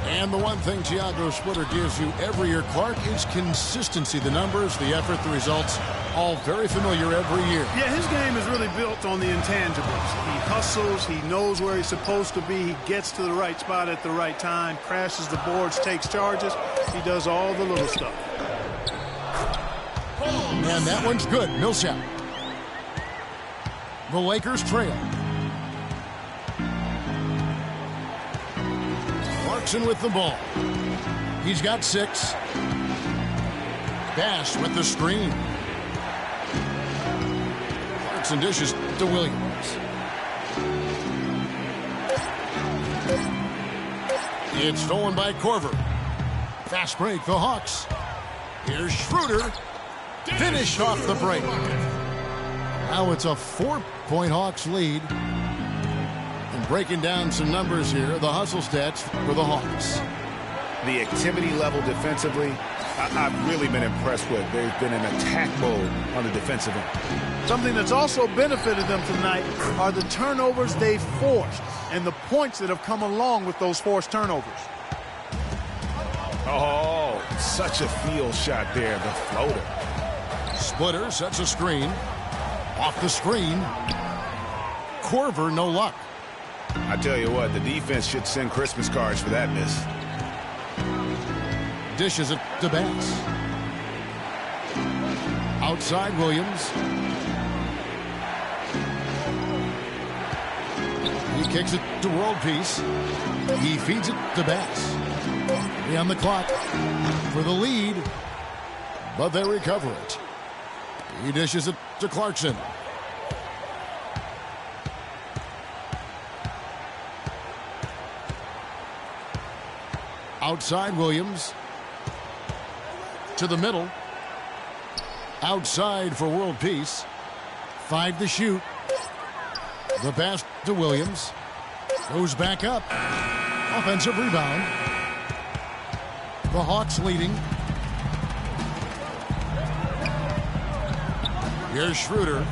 Speaker 3: And the one thing Thiago Splitter gives you every year, Clark, is consistency. The numbers, the effort, the results, all very familiar every year.
Speaker 1: Yeah, his game is really built on the intangibles. He hustles. He knows where he's supposed to be. He gets to the right spot at the right time, crashes the boards, takes charges. He does all the little stuff.
Speaker 3: And that one's good. Millsap. The Lakers trail. Clarkson with the ball. He's got 6. Bass with the screen. Clarkson dishes to Williams. It's stolen by Korver. Fast break, the Hawks. Here's Schroeder. Finished off the break. Now it's a 4-point Hawks lead. And breaking down some numbers here, the hustle stats for the Hawks.
Speaker 2: The activity level defensively, I've really been impressed with. There's been an attack mode on the defensive end.
Speaker 1: Something that's also benefited them tonight are the turnovers they've forced and the points that have come along with those forced turnovers.
Speaker 2: Oh, such a field shot there, the floater.
Speaker 3: Splitter sets a screen. Off the screen. Korver, no luck.
Speaker 2: I tell you what, the defense should send Christmas cards for that miss.
Speaker 3: Dishes it to Bass. Outside Williams. He kicks it to World Peace. He feeds it to Bass. 3 on the clock for the lead, but they recover it. He dishes it to Clarkson. Outside Williams. To the middle. Outside for World Peace. 5 to shoot. The pass to Williams. Goes back up. Offensive rebound. The Hawks leading. Here's Schroeder.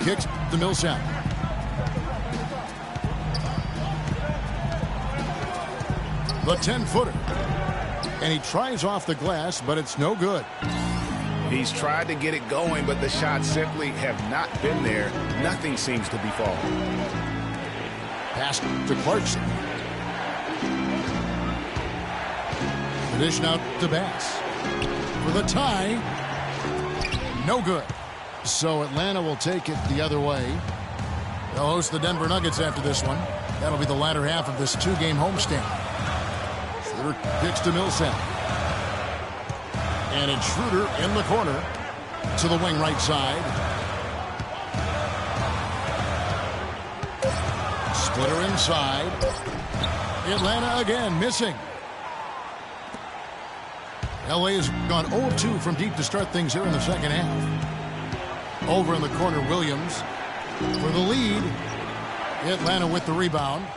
Speaker 3: Kicks to Millsap. The 10-footer. And he tries off the glass, but it's no good.
Speaker 2: He's tried to get it going, but the shots simply have not been there. Nothing seems to be falling.
Speaker 3: Pass to Clarkson. The dish now to Bass. For the tie. No good. So Atlanta will take it the other way. They'll host the Denver Nuggets after this one. That'll be the latter half of this 2-game homestand. Schroeder kicks to Millsap. And it's Schroeder in the corner to the wing right side. Splitter inside. Atlanta again missing. LA has gone 0-2 from deep to start things here in the second half. Over in the corner, Williams for the lead. Atlanta with the rebound.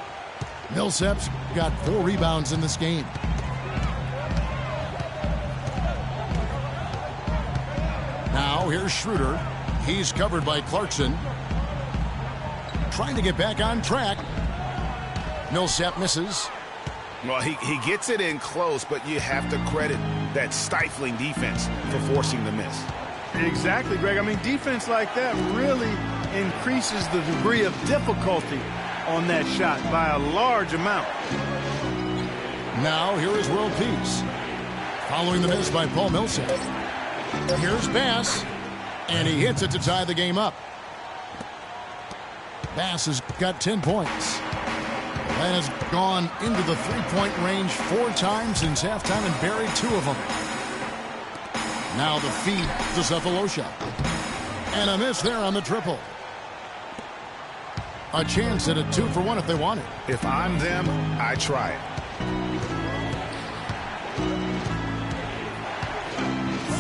Speaker 3: Millsap's got 4 rebounds in this game. Now here's Schroeder. He's covered by Clarkson. Trying to get back on track. Millsap misses.
Speaker 2: Well, he gets it in close, but you have to credit that stifling defense for forcing the miss.
Speaker 1: Exactly, Greg. I mean, defense like that really increases the degree of difficulty on that shot by a large amount.
Speaker 3: Now here is World Peace. Following the miss by Paul Millsap. Here's Bass. And he hits it to tie the game up. Bass has got 10 points. And has gone into the three-point range 4 times since halftime and buried 2 of them. Now the feed to Cephalosha. And a miss there on the triple. A chance at a 2-for-1 if they want it.
Speaker 2: If I'm them, I try it.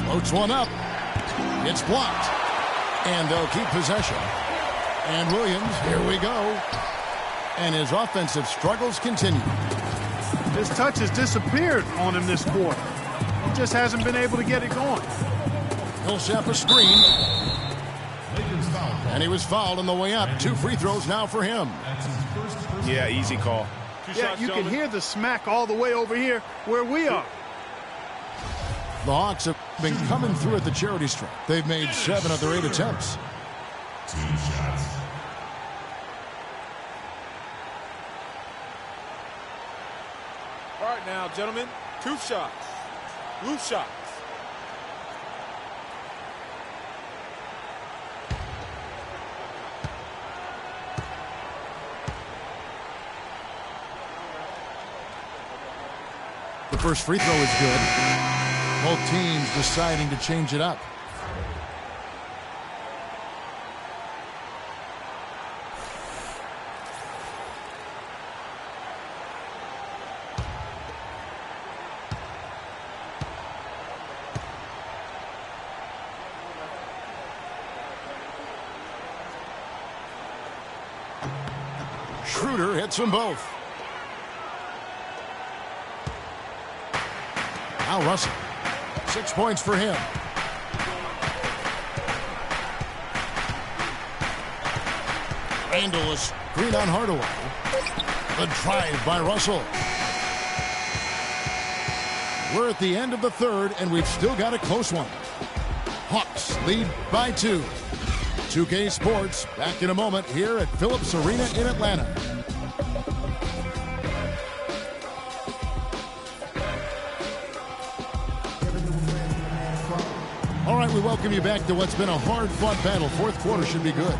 Speaker 3: Floats one up. It's blocked. And they'll keep possession. And Williams, here we go. And his offensive struggles continue.
Speaker 1: His touch has disappeared on him this quarter. He just hasn't been able to get it going.
Speaker 3: Millsap a screen. And he was fouled on the way up. 2 free throws now for him.
Speaker 2: Yeah, easy call.
Speaker 1: Yeah, you can hear the smack all the way over here where we are.
Speaker 3: The Hawks have been coming through at the charity stripe. They've made 7 of their 8 attempts.
Speaker 5: 2 shots.
Speaker 4: All right now, gentlemen, 2 shots. Loose shots.
Speaker 3: The first free throw is good. Both teams deciding to change it up. Schroeder hits them both. Now Russell. 6 points for him. Randall is screen on Hardaway. The drive by Russell. We're at the end of the third, and we've still got a close one. Hawks lead by 2. 2K Sports back in a moment here at Phillips Arena in Atlanta. All right, we welcome you back to what's been a hard-fought battle. Fourth quarter should be good.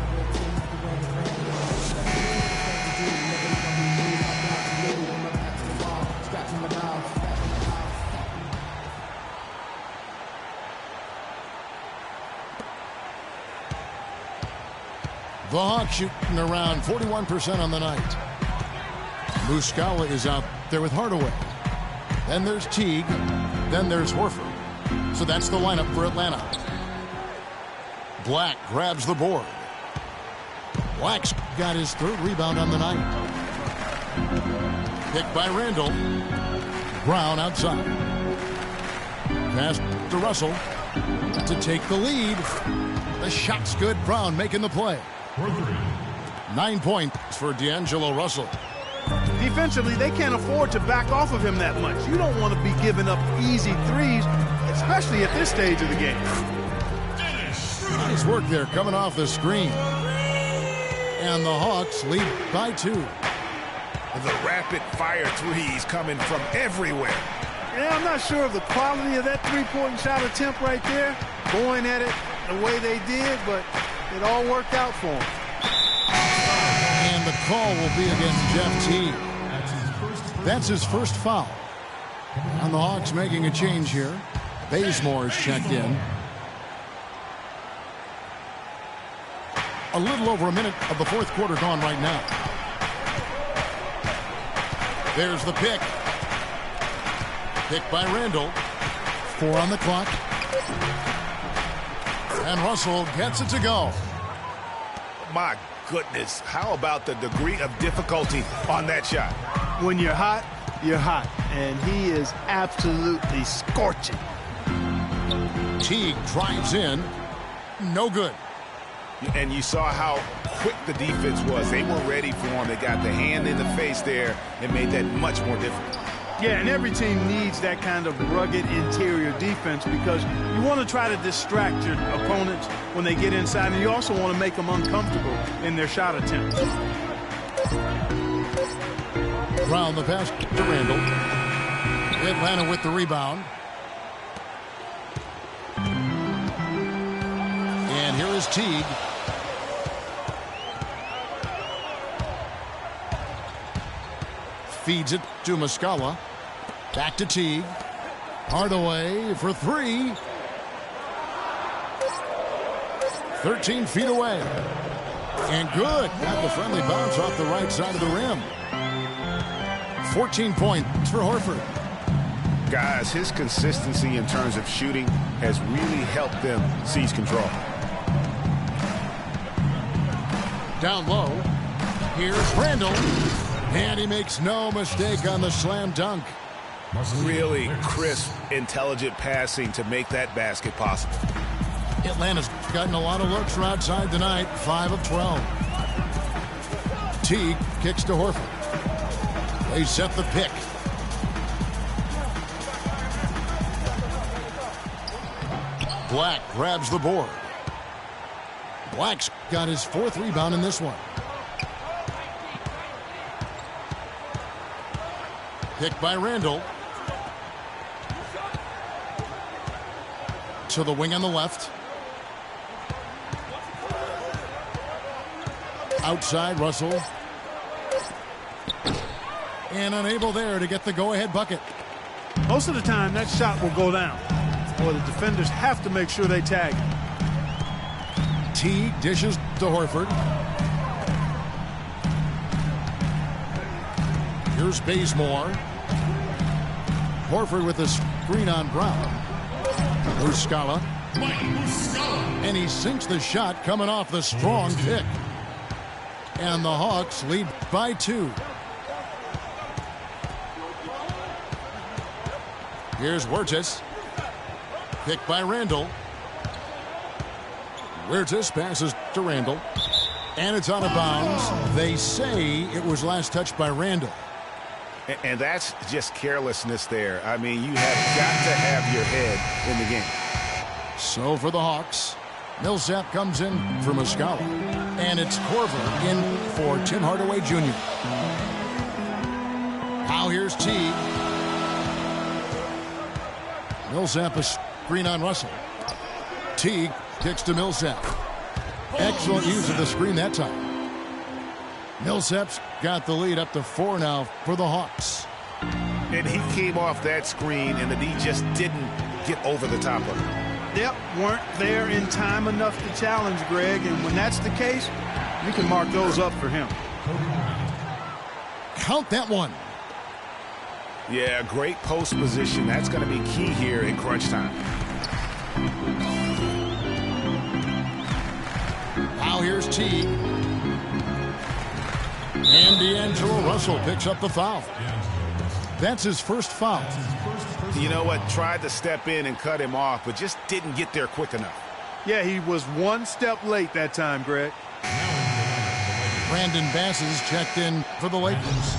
Speaker 3: The Hawks shooting around 41% on the night. Muscala is out there with Hardaway. Then there's Teague. Then there's Horford. So that's the lineup for Atlanta. Black grabs the board. Black's got his 3rd rebound on the night. Picked by Randall. Brown outside. Pass to Russell to take the lead. The shot's good. Brown making the play. 9 points for D'Angelo Russell.
Speaker 1: Defensively, they can't afford to back off of him that much. You don't want to be giving up easy threes, especially at this stage of the game.
Speaker 3: Nice work there coming off the screen. And the Hawks lead by 2.
Speaker 2: The rapid-fire threes coming from everywhere.
Speaker 1: Yeah, I'm not sure of the quality of that three-point shot attempt right there, going at it the way they did, but it all worked out for them.
Speaker 3: And the call will be against Jeff Teague. That's his first foul. And the Hawks making a change here. Bazemore's checked in. A little over a minute of the fourth quarter gone right now. There's the pick. Pick by Randall. 4 on the clock. And Russell gets it to go.
Speaker 2: My goodness, how about the degree of difficulty on that shot?
Speaker 1: When you're hot, you're hot. And he is absolutely scorching.
Speaker 3: Teague drives in. No good.
Speaker 2: And you saw how quick the defense was. They were ready for him. They got the hand in the face there and made that much more difficult.
Speaker 1: Yeah, and every team needs that kind of rugged interior defense because you want to try to distract your opponents when they get inside, and you also want to make them uncomfortable in their shot attempts.
Speaker 3: Round the pass to Randall. Atlanta with the rebound. And here is Teague. Feeds it to Muscala. Back to Teague. Hardaway for 3. 13 feet away. And good. Got the friendly bounce off the right side of the rim. 14 points for Horford.
Speaker 2: Guys, his consistency in terms of shooting has really helped them seize control.
Speaker 3: Down low. Here's Randall. And he makes no mistake on the slam dunk.
Speaker 2: Really crisp, intelligent passing to make that basket possible.
Speaker 3: Atlanta's gotten a lot of looks from outside tonight. 5 of 12. Teague kicks to Horford. They set the pick. Black grabs the board. Black's got his 4th rebound in this one. Picked by Randall. To the wing on the left. Outside, Russell. And unable there to get the go-ahead bucket.
Speaker 1: Most of the time, that shot will go down. Or the defenders have to make sure they tag it.
Speaker 3: Teague dishes to Horford. Here's Bazemore. Horford with a screen on Brown. Muscala. And he sinks the shot coming off the strong pick. And the Hawks lead by 2. Here's Huertas. Picked by Randall. Huertas passes to Randall. And it's out of bounds. They say it was last touched by Randall.
Speaker 2: And that's just carelessness there. I mean, you have got to have your head in the game.
Speaker 3: So for the Hawks, Millsap comes in for Muscala. And it's Korver in for Tim Hardaway Jr. Now here's Teague. Millsap a screen on Russell. Teague kicks to Millsap. Excellent use of the screen that time. Millsap's got the lead up to 4 now for the Hawks.
Speaker 2: And he came off that screen, and the D just didn't get over the top of it.
Speaker 1: Yep, weren't there in time enough to challenge Greg, and when that's the case, you can mark those up for him.
Speaker 3: Count that one.
Speaker 2: Yeah, great post position. That's going to be key here in crunch time.
Speaker 3: Now here's Teague. And D'Angelo Russell picks up the foul. That's his first foul.
Speaker 2: You know what? Tried to step in and cut him off, but just didn't get there quick enough.
Speaker 1: Yeah, he was one step late that time, Greg.
Speaker 3: Brandon Bass is checked in for the Lakers.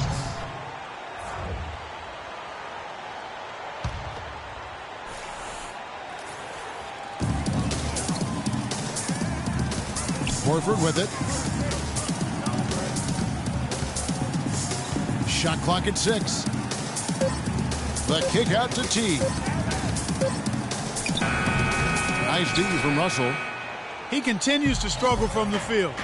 Speaker 3: Horford with it. Shot clock at 6. The kick out to Teague. Nice D from Russell.
Speaker 1: He continues to struggle from the field.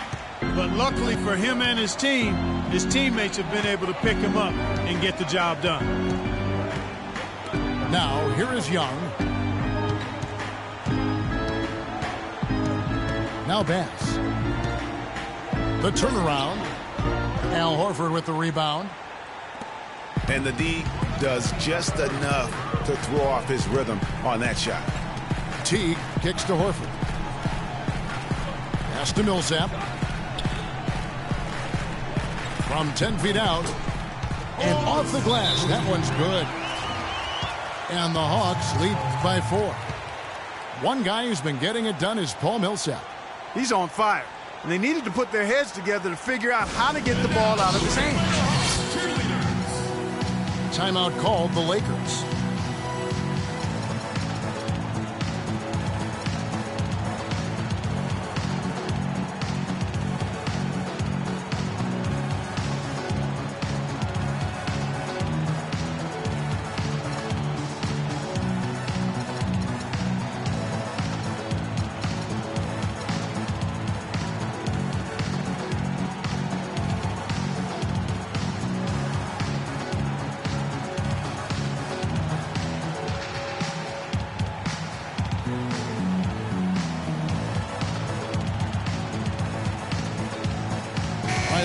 Speaker 1: But luckily for him and his team, his teammates have been able to pick him up and get the job done.
Speaker 3: Now, here is Young. Now Bass. The turnaround. Al Horford with the rebound.
Speaker 2: And the D does just enough to throw off his rhythm on that shot.
Speaker 3: Teague kicks to Horford. Pass to Millsap. From 10 feet out. And off the glass. That one's good. And the Hawks lead by 4. One guy who's been getting it done is Paul Millsap.
Speaker 1: He's on fire. And they needed to put their heads together to figure out how to get the ball out of his hands.
Speaker 3: Timeout called the Lakers.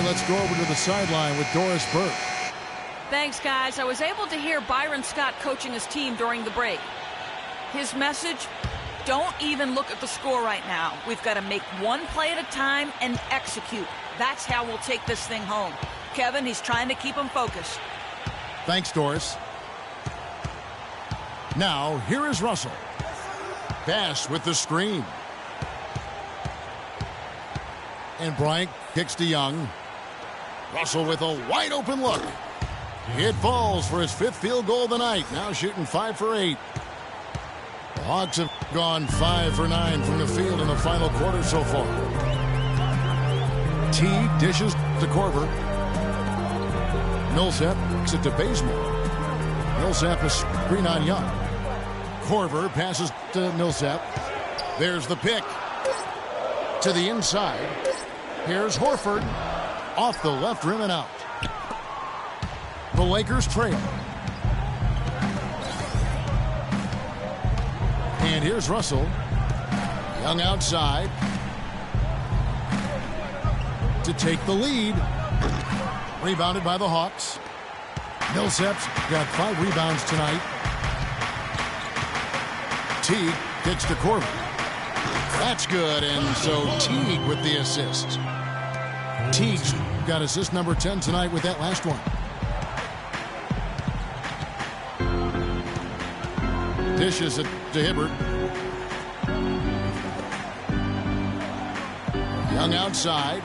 Speaker 3: Let's go over to the sideline with Doris Burke.
Speaker 6: Thanks, guys. I was able to hear Byron Scott coaching his team during the break. His message, don't even look at the score right now. We've got to make one play at a time and execute. That's how we'll take this thing home. Kevin, he's trying to keep them focused.
Speaker 3: Thanks, Doris. Now, here is Russell. Bass with the screen. And Bryant kicks to Young. Russell with a wide open look. It falls for his 5th field goal of the night. Now shooting 5 for 8. The Hawks have gone 5 for 9 from the field in the final quarter so far. Teague dishes to Korver. Millsap kicks it to Bazemore. Millsap is screen on Young. Korver passes to Millsap. There's the pick. To the inside. Here's Horford. Off the left rim and out. The Lakers trail. And here's Russell. Young outside. To take the lead. Rebounded by the Hawks. Millsap's got 5 rebounds tonight. Teague kicks to Corbin. That's good, and so Teague with the assist. Teague's got assist number 10 tonight with that last one. Dishes it to Hibbert. Young outside.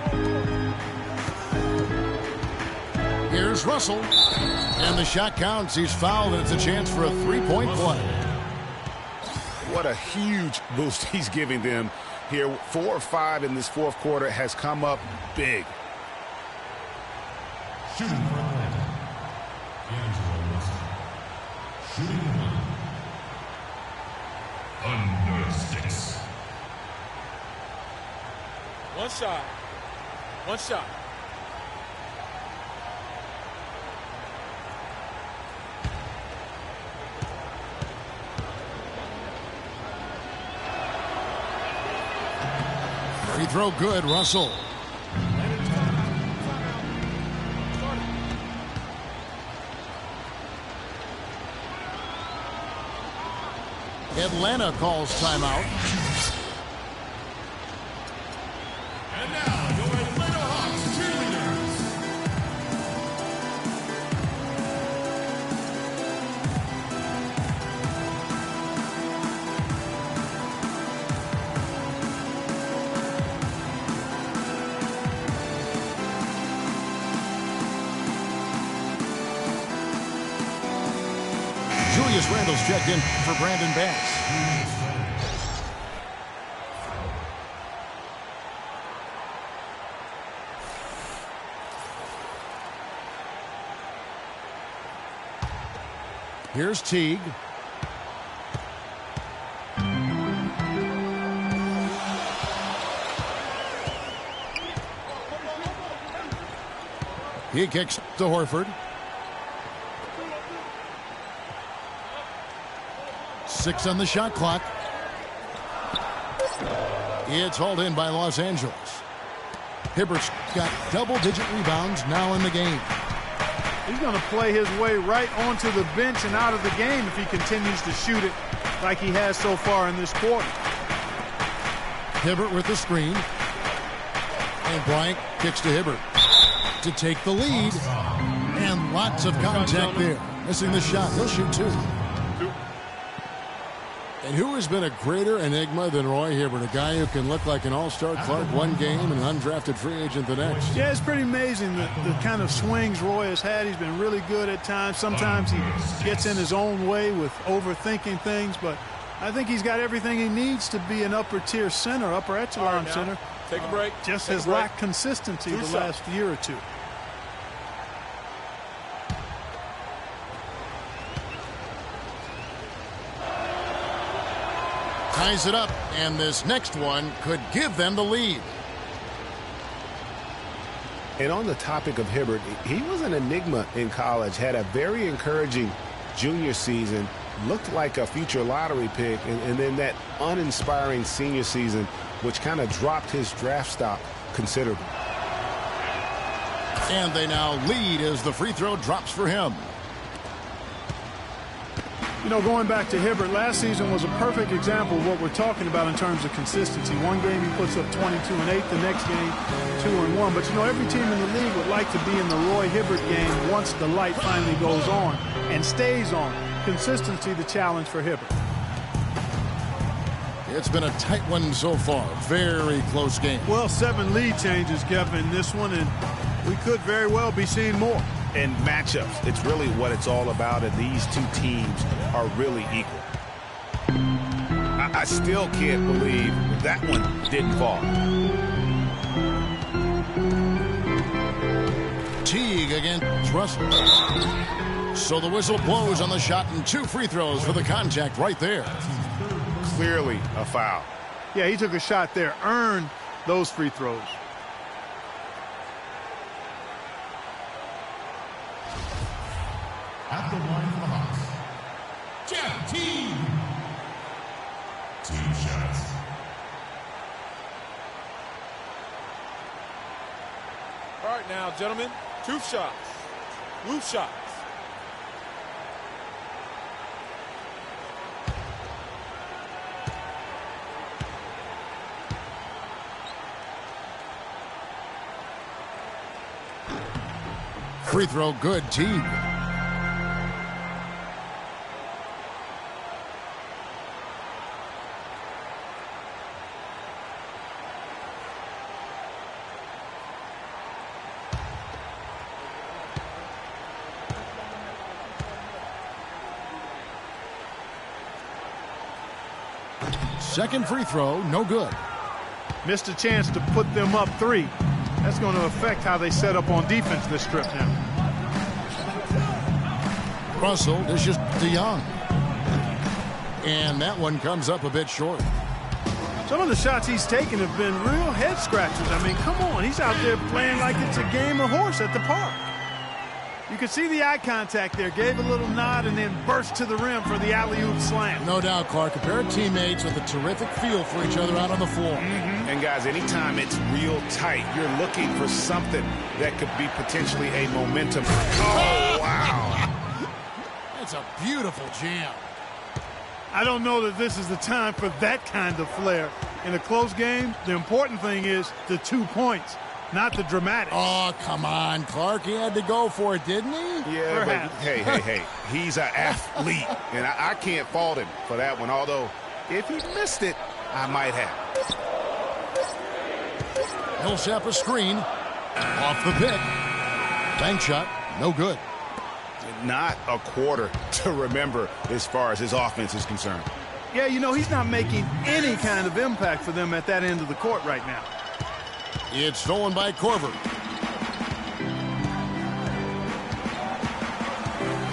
Speaker 3: Here's Russell. And the shot counts. He's fouled, and it's a chance for a three-point play.
Speaker 2: What a huge boost he's giving them here. 4 or 5 in this 4th quarter has come up big.
Speaker 5: Shooting for Atlanta. D'Angelo Russell. Shooting 1. Under 6.
Speaker 4: One shot. One shot.
Speaker 3: Free throw good, Russell. Atlanta calls timeout.
Speaker 5: And now, your Atlanta Hawks cheerleaders.
Speaker 3: Julius Randle's checked in for Brandon Bass. Here's Teague. He kicks to Horford. 6 on the shot clock. It's hauled in by Los Angeles. Hibbert's got double-digit rebounds now in the game.
Speaker 1: He's going to play his way right onto the bench and out of the game if he continues to shoot it like he has so far in this quarter.
Speaker 3: Hibbert with the screen. And Bryant kicks to Hibbert to take the lead. And lots of contact there. Missing the shot. He'll shoot two. And who has been a greater enigma than Roy Hibbert? A guy who can look like an all-star Clark one game and an undrafted free agent the next.
Speaker 1: Yeah, it's pretty amazing the kind of swings Roy has had. He's been really good at times. Sometimes he gets in his own way with overthinking things, but I think he's got everything he needs to be an upper-tier center, upper echelon center.
Speaker 4: Take a break.
Speaker 1: Just has lacked consistency the last year or two.
Speaker 3: Ties it up, and this next one could give them the lead.
Speaker 2: And on the topic of Hibbert, he was an enigma in college, had a very encouraging junior season, looked like a future lottery pick, and then that uninspiring senior season, which kind of dropped his draft stock considerably.
Speaker 3: And they now lead as the free throw drops for him.
Speaker 1: You know, going back to Hibbert, last season was a perfect example of what we're talking about in terms of consistency. One game he puts up 22 and 8, the next game 2 and 1. But, you know, every team in the league would like to be in the Roy Hibbert game once the light finally goes on and stays on. Consistency, the challenge for Hibbert.
Speaker 3: It's been a tight one so far. Very close game.
Speaker 1: Well, 7 lead changes, Kevin, in this one, and we could very well be seeing more.
Speaker 2: And matchups, it's really what it's all about, and these two teams are really equal. I still can't believe that one didn't fall.
Speaker 3: Teague against Russell. So the whistle blows on the shot, and 2 free throws for the contact right there.
Speaker 2: Clearly a foul.
Speaker 1: Yeah, he took a shot there, earned those free throws.
Speaker 5: At the line for the Hawks, Jeff Teague. 2 shots.
Speaker 4: All right now, gentlemen, 2 shots. Loose shots.
Speaker 3: Free throw good, Teague. Second free throw, no good.
Speaker 1: Missed a chance to put them up 3. That's going to affect how they set up on defense this trip now.
Speaker 3: Russell dishes to Young. And that one comes up a bit short.
Speaker 1: Some of the shots he's taken have been real head scratchers. I mean, come on. He's out there playing like it's a game of horse at the park. You could see the eye contact there. Gave a little nod and then burst to the rim for the alley-oop slam.
Speaker 3: No doubt, Clark. A pair of teammates with a terrific feel for each other out on the floor.
Speaker 2: And, guys, anytime it's real tight, you're looking for something that could be potentially a momentum. Oh, wow.
Speaker 3: That's a beautiful jam.
Speaker 1: I don't know that this is the time for that kind of flair. In a close game, the important thing is the 2 points, not the dramatics.
Speaker 3: Oh, come on, Clark. He had to go for it, didn't he?
Speaker 2: Yeah, but hey. He's an athlete, and I can't fault him for that one. Although, if he missed it, I might have.
Speaker 3: Millsap a screen. Off the pick. Bank shot. No good.
Speaker 2: Not a quarter to remember as far as his offense is concerned.
Speaker 1: Yeah, you know, he's not making any kind of impact for them at that end of the court right now.
Speaker 3: It's stolen by Corver.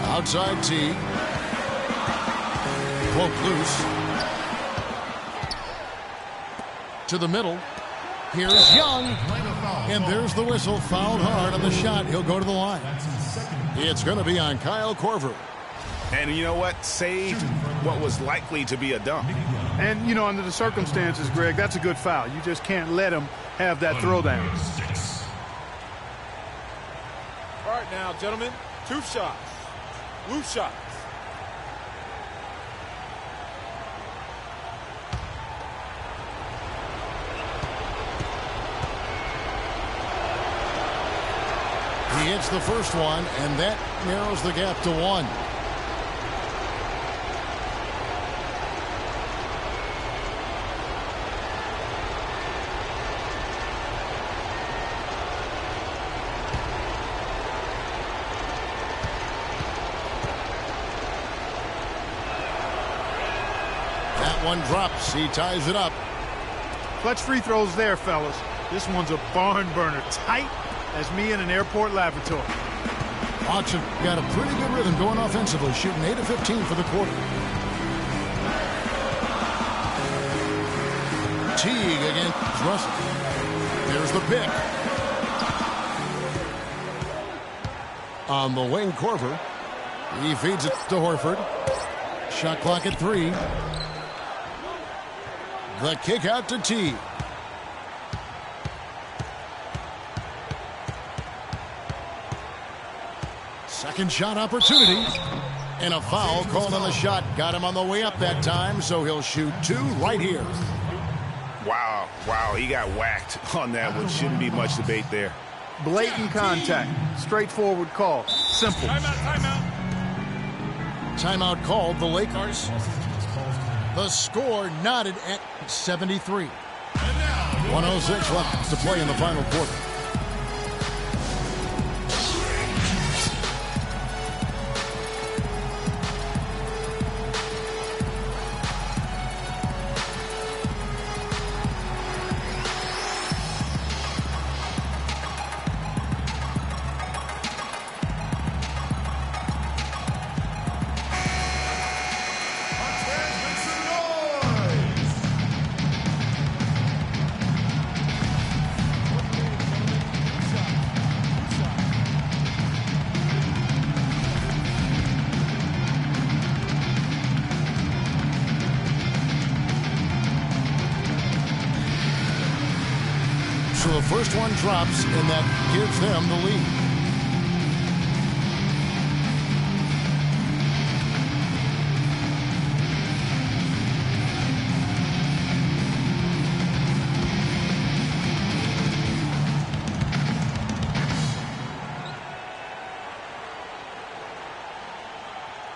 Speaker 3: Outside Teague. Poke loose. To the middle. Here's Young. And there's the whistle. Fouled hard on the shot. He'll go to the line. It's going to be on Kyle Korver.
Speaker 2: And you know what? Saved what was likely to be a dunk.
Speaker 1: And, you know, under the circumstances, Greg, that's a good foul. You just can't let him have that throwdown.
Speaker 4: All right now, gentlemen, 2 shots. Loose shots.
Speaker 3: He hits the first one, and that narrows the gap to 1. That one drops. He ties it up.
Speaker 1: Clutch free throws there, fellas. This one's a barn burner. Tight as me in an airport lavatory.
Speaker 3: Auction got a pretty good rhythm going offensively, shooting 8 of 15 for the quarter. Teague against Russell. There's the pick. On the wing, Korver. He feeds it to Horford. Shot clock at 3. The kick out to Teague. Second shot opportunity. And a foul called on the shot. Got him on the way up that time, so he'll shoot 2 right here.
Speaker 2: Wow, he got whacked on that one. Shouldn't be much debate there.
Speaker 1: Blatant contact. Straightforward call. Simple.
Speaker 3: Timeout called the Lakers. The score knotted at 73. 106 left to play in the final quarter. So the first one drops, and that gives them the lead.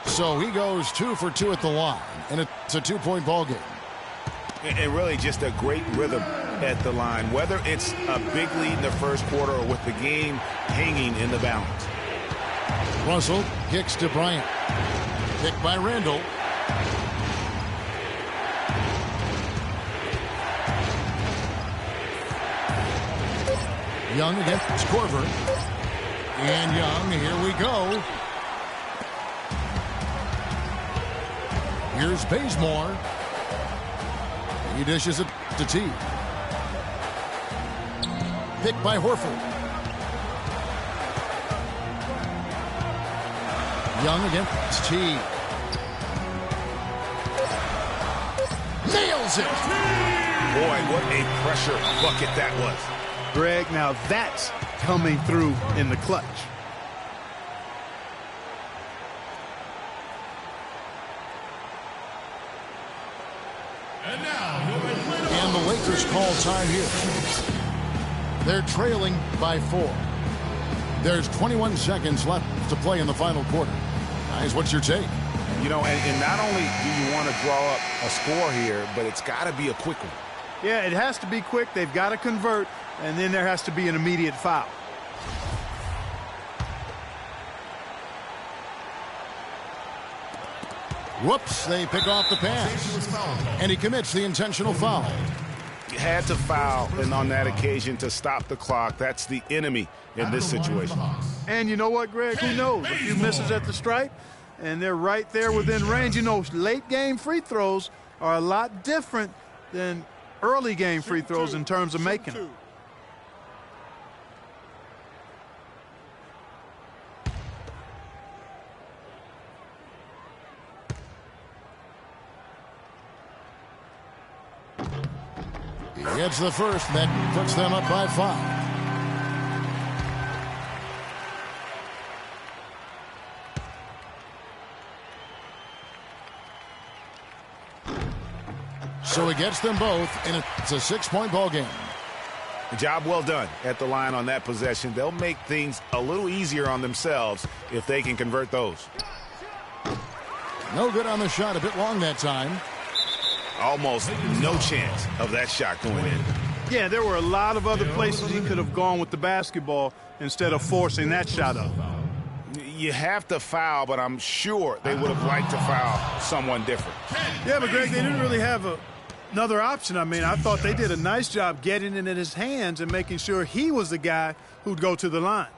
Speaker 3: So he goes 2 for 2 at the line, and it's a 2-point ball game.
Speaker 2: And really just a great rhythm at the line, whether it's a big lead in the first quarter or with the game hanging in the balance.
Speaker 3: Russell kicks to Bryant. Picked by Randall. Young against Korver. And Young, here we go. Here's Bazemore. He dishes it to Teague. Picked by Horford. Young against Teague. Nails it!
Speaker 2: Boy, what a pressure bucket that was.
Speaker 1: Greg, now that's coming through in the clutch.
Speaker 3: And the Lakers call time here. They're trailing by 4. There's 21 seconds left to play in the final quarter. Guys, what's your take?
Speaker 2: You know, and not only do you want to draw up a score here, but it's got to be a quick one.
Speaker 1: Yeah, it has to be quick. They've got to convert, and then there has to be an immediate foul.
Speaker 3: Whoops, they pick off the pass. And he commits the intentional foul.
Speaker 2: You had to foul, and on that occasion to stop the clock. That's the enemy in this situation.
Speaker 1: And you know what, Greg? Who knows? A few misses at the stripe, and they're right there within range. You know, late game free throws are a lot different than early game free throws in terms of making them.
Speaker 3: Gets the first. That puts them up by 5. So he gets them both, and it's a 6-point ball game.
Speaker 2: Job well done at the line on that possession. They'll make things a little easier on themselves if they can convert those.
Speaker 3: No good on the shot. A bit long that time.
Speaker 2: Almost no chance of that shot going in.
Speaker 1: Yeah, there were a lot of other places he could have gone with the basketball instead of forcing that shot up.
Speaker 2: You have to foul, but I'm sure they would have liked to foul someone different.
Speaker 1: Yeah, but Greg, they didn't really have another option. I mean, I thought they did a nice job getting it in his hands and making sure he was the guy who'd go to the line.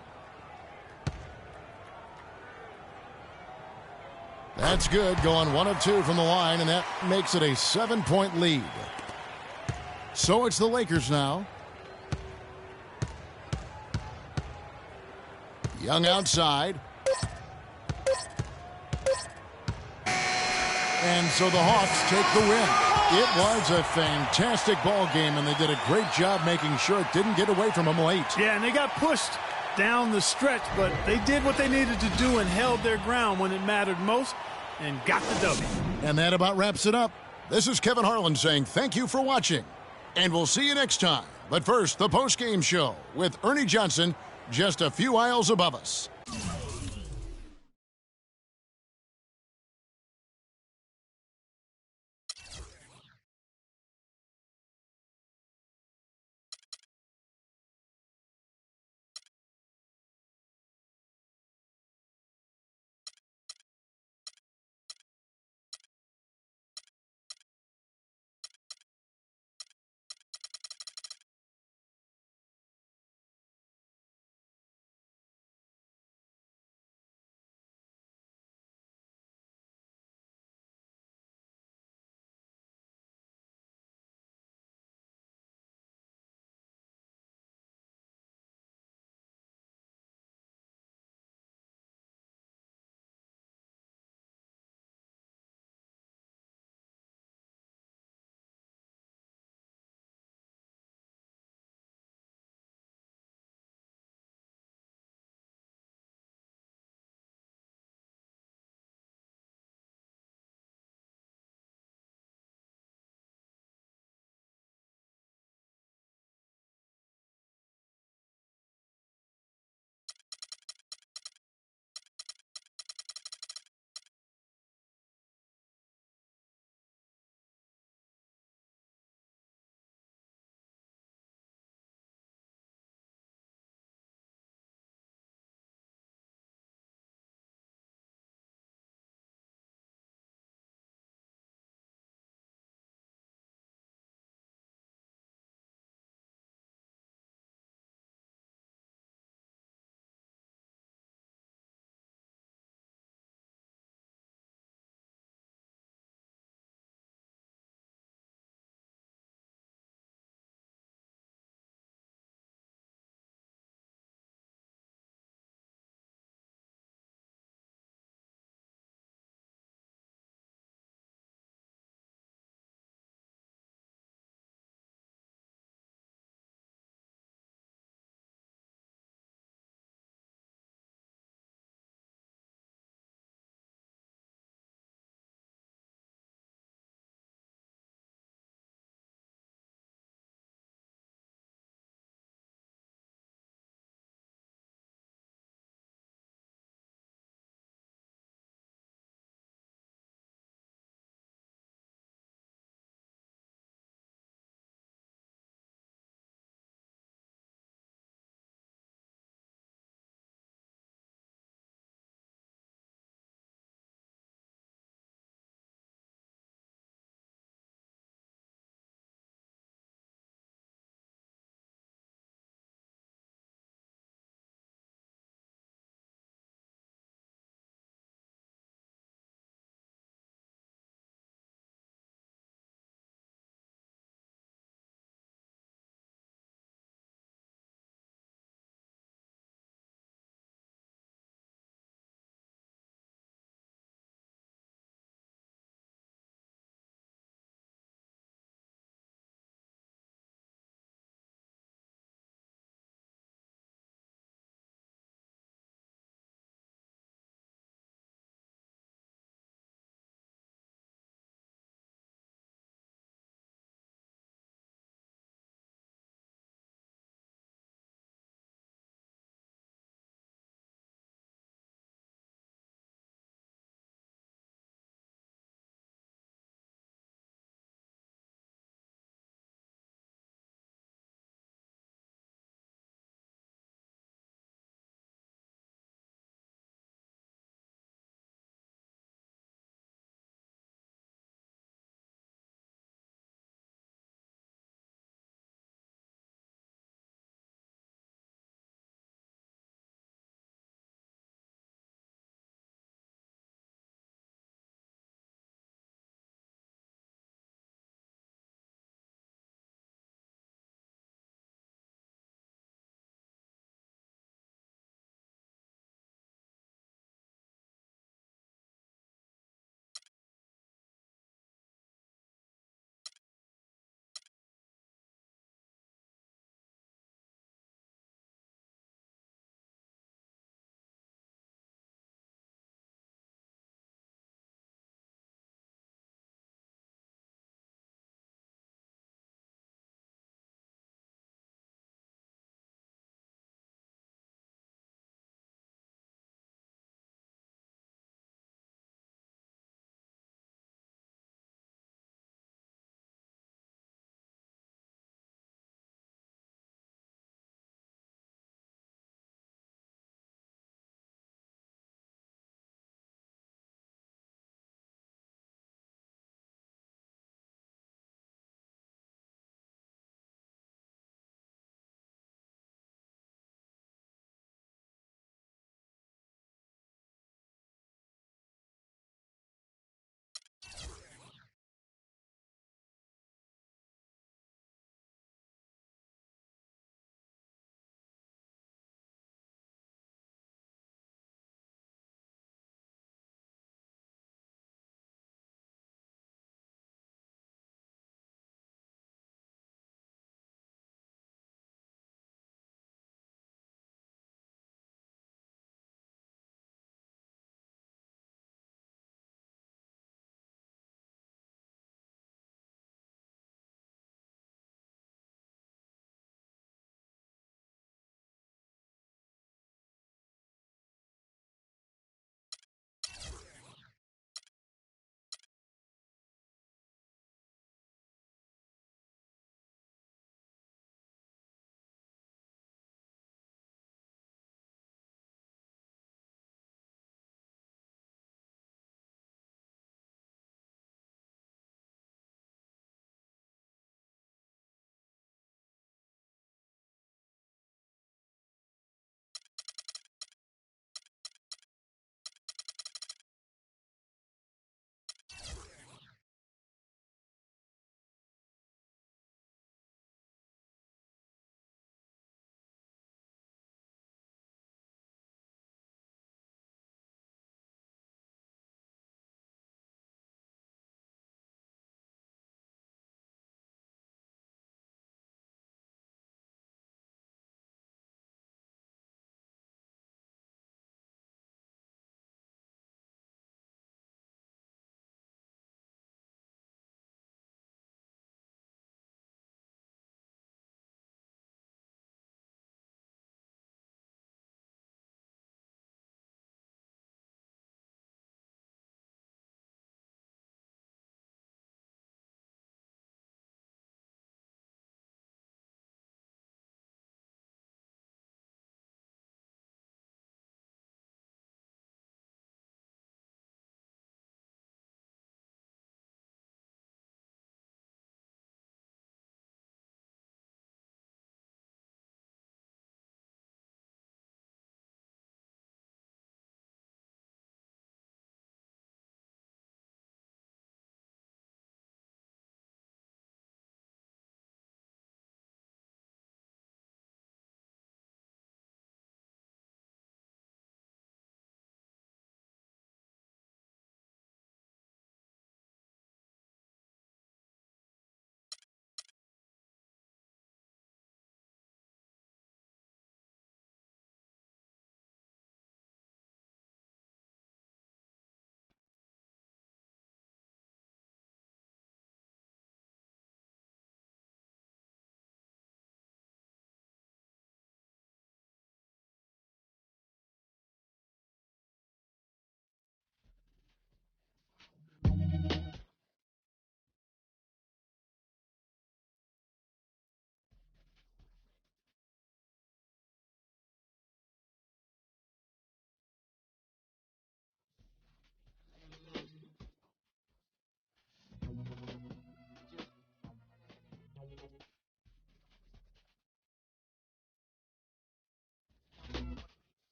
Speaker 3: That's good, going 1 of 2 from the line, and that makes it a 7-point lead. So it's the Lakers now. Young outside. And so the Hawks take the win. It was a fantastic ball game, and they did a great job making sure it didn't get away from them late.
Speaker 1: Yeah, and they got pushed down the stretch, but they did what they needed to do and held their ground when it mattered most and got the W.
Speaker 3: And that about wraps it up. This is Kevin Harlan saying thank you for watching, and we'll see you next time. But first, the post-game show with Ernie Johnson just a few aisles above us.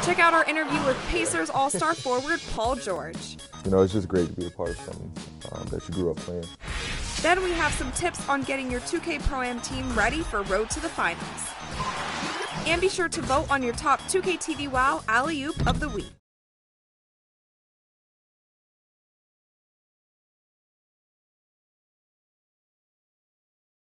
Speaker 7: Check out our interview with Pacers All-Star forward Paul George.
Speaker 8: You know, it's just great to be a part of something that you grew up playing.
Speaker 7: Then we have some tips on getting your 2K Pro-Am team ready for Road to the Finals. And be sure to vote on your top 2K TV WoW Alley-Oop of the Week.